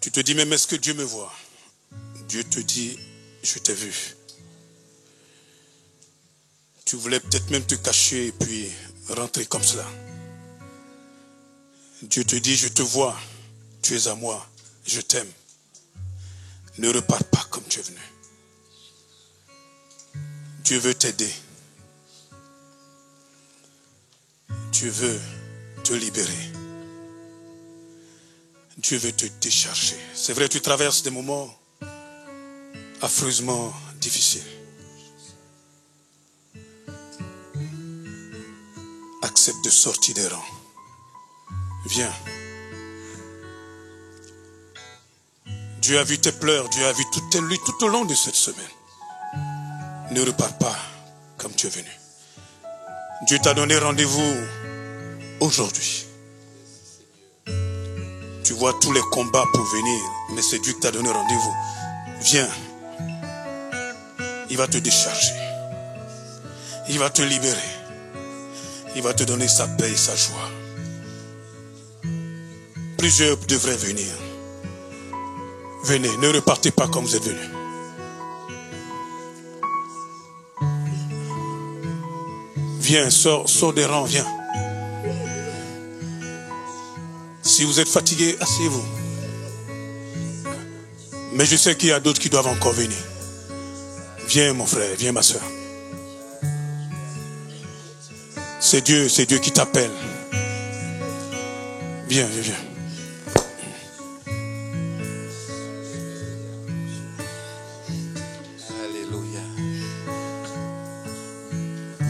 [SPEAKER 5] Tu te dis, même est-ce que Dieu me voit? Dieu te dit, je t'ai vu. Tu voulais peut-être même te cacher et puis rentrer comme cela. Dieu te dit, je te vois, tu es à moi, je t'aime. Ne repars pas comme tu es venu. Dieu veut t'aider. Dieu veut te libérer. Dieu veut te décharger. C'est vrai, tu traverses des moments affreusement difficiles. Accepte de sortir des rangs. Viens. Dieu a vu tes pleurs, Dieu a vu toutes tes luttes tout au long de cette semaine. Ne repars pas comme tu es venu. Dieu t'a donné rendez-vous aujourd'hui. Tu vois tous les combats pour venir, mais c'est Dieu qui t'a donné rendez-vous. Viens. Il va te décharger. Il va te libérer. Il va te donner sa paix et sa joie. Plusieurs devraient venir. Venez, ne repartez pas comme vous êtes venus. Viens, sors des rangs, viens. Si vous êtes fatigué, asseyez-vous. Mais je sais qu'il y a d'autres qui doivent encore venir. Viens mon frère, viens ma soeur. C'est Dieu qui t'appelle. Viens, viens.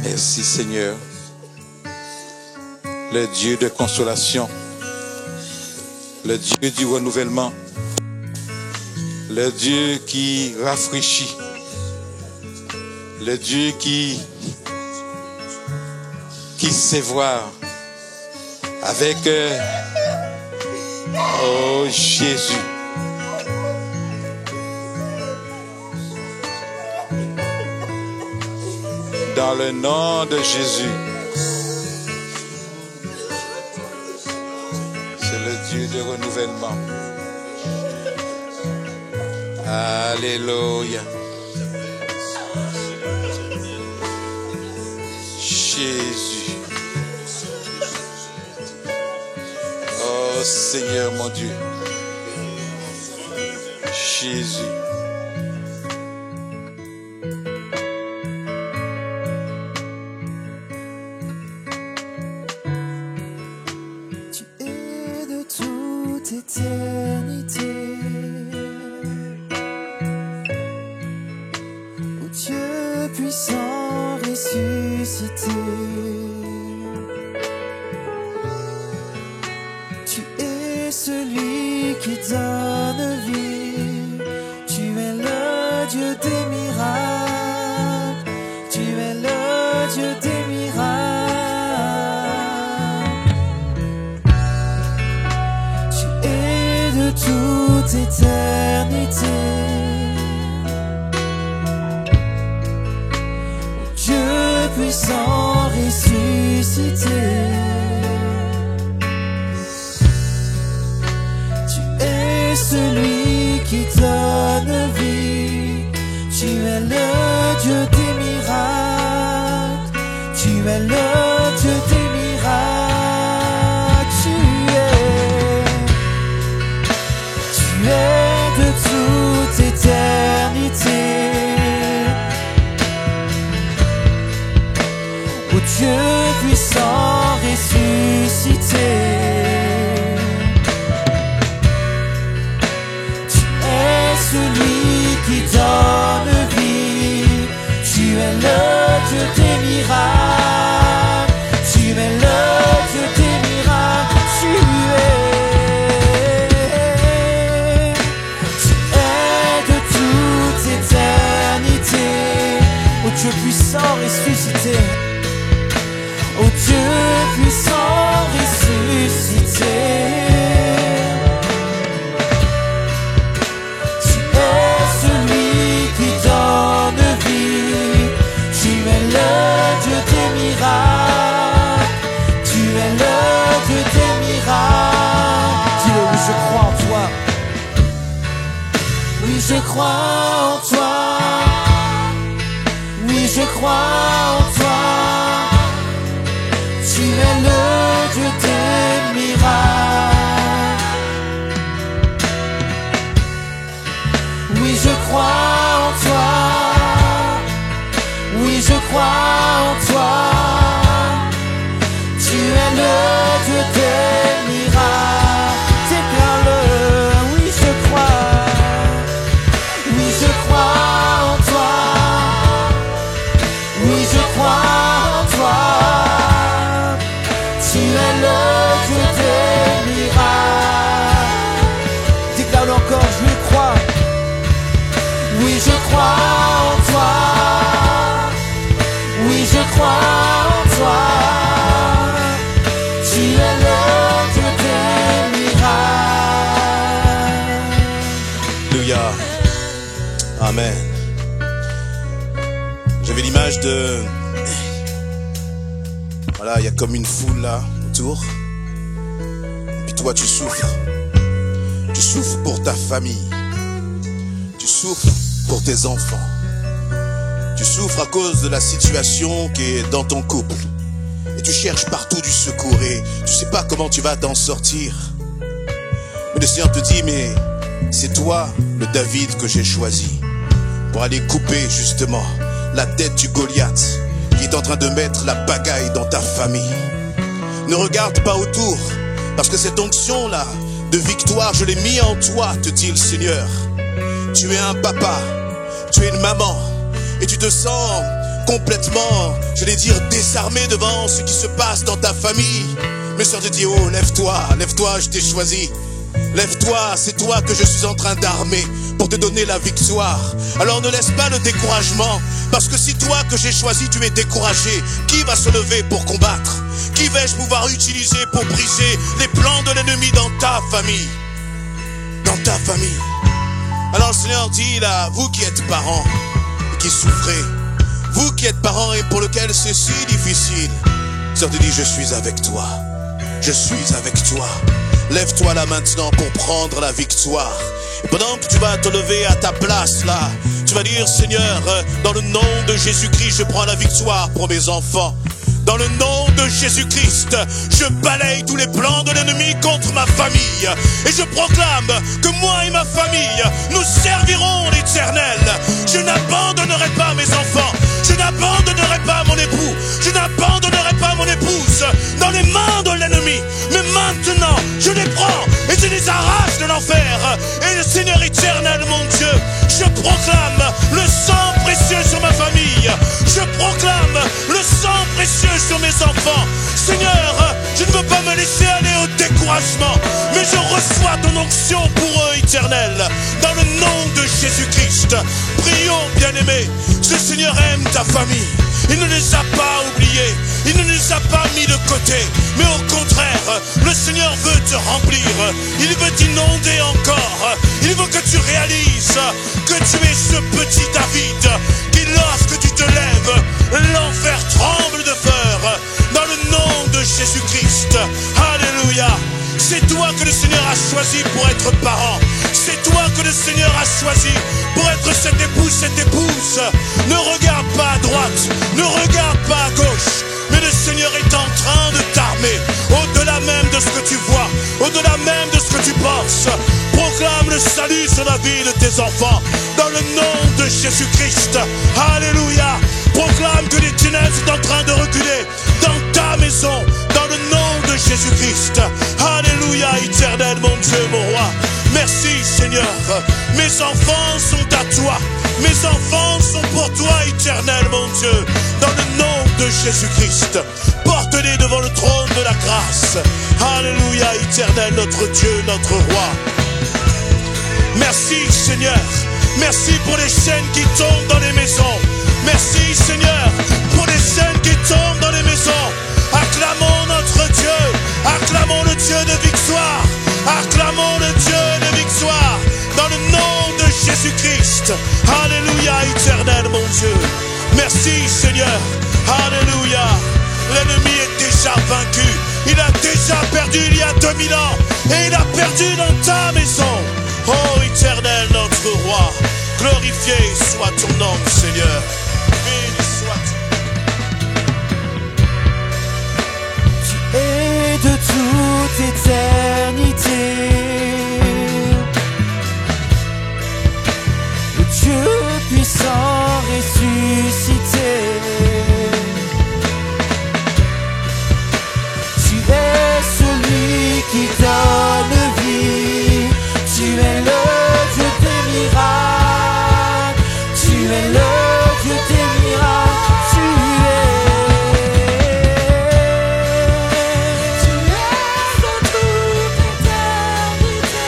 [SPEAKER 2] Mes
[SPEAKER 6] Merci Seigneur, le Dieu de consolation, le Dieu du renouvellement, le Dieu qui rafraîchit, le Dieu qui sait voir avec oh Jésus. Dans le nom de Jésus, c'est le Dieu de renouvellement. Alléluia. Jésus. Oh Seigneur mon Dieu. Jésus.
[SPEAKER 3] Tu es de toute éternité. Ô Dieu puissant ressuscité. Tu es celui qui donne vie. Tu es le Dieu des miracles. Tu es le Dieu des miracles. Tu es de toute éternité. Ô Dieu puissant ressuscité. Celui qui donne vie, tu es le Dieu des miracles, tu es le Dieu des miracles, tu es de toute éternité. Ô Dieu puissant ressuscité. Celui qui donne vie, tu es le Dieu des miracles, tu es le Dieu des miracles, tu es de toute éternité, ô Dieu puissant ressuscité, ô Dieu puissant ressuscité. Tu es le Dieu des miracles. Dis-le, oui, je crois en toi. Oui, je crois en toi. Oui, je crois en toi. Tu es le Dieu des miracles. Oui, je crois en toi. Oui, je crois en toi. Tu es le Dieu des miracles. Déclare-le. Oui, je crois. Oui, je crois en toi. Oui, je crois en toi. Tu es le Dieu des miracles. Déclare-le encore. Je crois. Oui, je crois en toi. Oui, je crois en toi. Tu es le Dieu des miracles.
[SPEAKER 4] Alléluia. Amen. J'avais l'image de... Voilà, il y a comme une foule là autour. Et puis toi, tu souffres. Tu souffres pour ta famille. Tu souffres pour tes enfants. Tu souffres à cause de la situation qui est dans ton couple. Et tu cherches partout du secours et tu sais pas comment tu vas t'en sortir. Mais le Seigneur te dit, mais c'est toi, le David que j'ai choisi pour aller couper justement la tête du Goliath qui est en train de mettre la pagaille dans ta famille. Ne regarde pas autour, parce que cette onction-là de victoire, je l'ai mis en toi, te dit le Seigneur. Tu es un papa, tu es une maman, et tu te sens complètement, j'allais dire, désarmé devant ce qui se passe dans ta famille. Mes sœurs te disent, oh, lève-toi, lève-toi, je t'ai choisi. Lève-toi, c'est toi que je suis en train d'armer pour te donner la victoire. Alors ne laisse pas le découragement, parce que si toi que j'ai choisi, tu es découragé, qui va se lever pour combattre? Qui vais-je pouvoir utiliser pour briser les plans de l'ennemi dans ta famille? Dans ta famille. Alors le Seigneur dit là, vous qui êtes parents et qui souffrez, vous qui êtes parents et pour lequel c'est si difficile, le Seigneur te dit, je suis avec toi. Je suis avec toi. Lève-toi là maintenant pour prendre la victoire. Et pendant que tu vas te lever à ta place là, tu vas dire, Seigneur, dans le nom de Jésus-Christ, je prends la victoire pour mes enfants. Dans le nom de Jésus-Christ, je balaye tous les plans de l'ennemi contre ma famille. Et je proclame que moi et ma famille, nous servirons l'Éternel. Je n'abandonnerai pas mes enfants. Je n'abandonnerai pas mon époux. Je n'abandonnerai pas mon épouse dans les mains de l'ennemi. Mais maintenant, je les prends et je les arrache de l'enfer. Et le Seigneur éternel, mon Dieu, je proclame le sang précieux sur ma famille. Je proclame le sang précieux sur mes enfants. Seigneur, je ne veux pas me laisser aller au découragement, mais je reçois ton onction pour eux, éternel, dans le nom de Jésus-Christ. Prions, bien-aimés. Ce Seigneur aime ta famille. Il ne les a pas oubliés. Il ne les a pas mis de côté. Mais au contraire, le Seigneur veut te remplir. Il veut t'inonder encore. Il veut que tu réalises que tu es ce petit David qui, lorsque tu te lèves, l'enfer tremble de peur. Dans le nom de Jésus-Christ. Alléluia. C'est toi que le Seigneur a choisi pour être parent. C'est toi que le Seigneur a choisi pour être cet époux, cette épouse. Ne regarde pas à droite, ne regarde pas à gauche. Mais le Seigneur est en train de t'armer. Au-delà même de ce que tu vois, au-delà même de ce que tu penses. Proclame le salut sur la vie de tes enfants. Dans le nom de Jésus-Christ. Alléluia. Proclame que les ténèbres sont en train de reculer dans ta maison. Dans le nom de Jésus-Christ. Alléluia, éternel, mon Dieu, mon roi. Merci, Seigneur. Mes enfants sont à toi. Mes enfants sont pour toi, éternel, mon Dieu. Dans le nom de Jésus-Christ. Porte-les devant le trône de la grâce. Alléluia, éternel, notre Dieu, notre roi. Merci, Seigneur. Merci pour les chaînes qui tombent dans les maisons. Merci, Seigneur, pour les chaînes qui tombent dans les maisons. Acclamons notre Dieu. Acclamons le Dieu de victoire. Acclamons le Dieu de victoire. Dans le nom de Jésus-Christ. Alléluia, éternel, mon Dieu. Merci, Seigneur. Alléluia. L'ennemi est déjà vaincu. Il a déjà perdu il y a 2000 ans. Et il a perdu dans ta maison. Oh, éternel, notre roi. Glorifié soit ton nom, Seigneur. Béni soit-tu.
[SPEAKER 3] Tu es de toute éternité, le Dieu puissant ressuscité. Tu es celui qui donne vie. Tu es le Dieu des miracles. Tu es le Dieu des miracles. Tu es de toute éternité.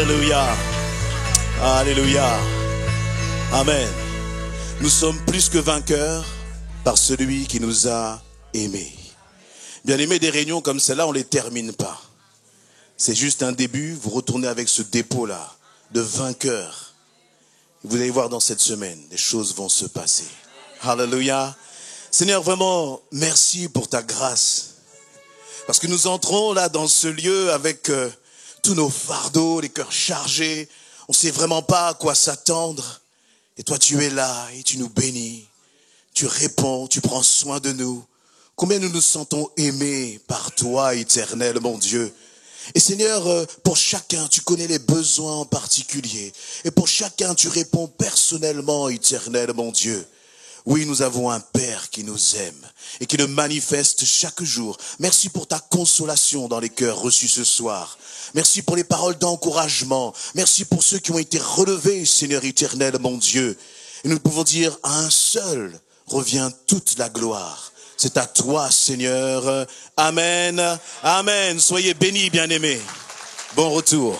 [SPEAKER 4] Alléluia. Alléluia. Amen. Nous sommes plus que vainqueurs par celui qui nous a aimés. Bien aimé, des réunions comme celle-là, on ne les termine pas. C'est juste un début. Vous retournez avec ce dépôt-là de vainqueurs. Vous allez voir dans cette semaine, des choses vont se passer. Alléluia. Seigneur, vraiment, merci pour ta grâce. Parce que nous entrons là dans ce lieu avec tous nos fardeaux, les cœurs chargés. On ne sait vraiment pas à quoi s'attendre. Et toi, tu es là et tu nous bénis. Tu réponds, tu prends soin de nous. Combien nous nous sentons aimés par toi, éternel, mon Dieu. Et Seigneur, pour chacun, tu connais les besoins en particulier. Et pour chacun, tu réponds personnellement, éternel, mon Dieu. Oui, nous avons un Père qui nous aime et qui le manifeste chaque jour. Merci pour ta consolation dans les cœurs reçus ce soir. Merci pour les paroles d'encouragement. Merci pour ceux qui ont été relevés, Seigneur éternel, mon Dieu. Et nous pouvons dire, à un seul revient toute la gloire. C'est à toi, Seigneur. Amen. Amen. Soyez bénis, bien-aimés. Bon retour.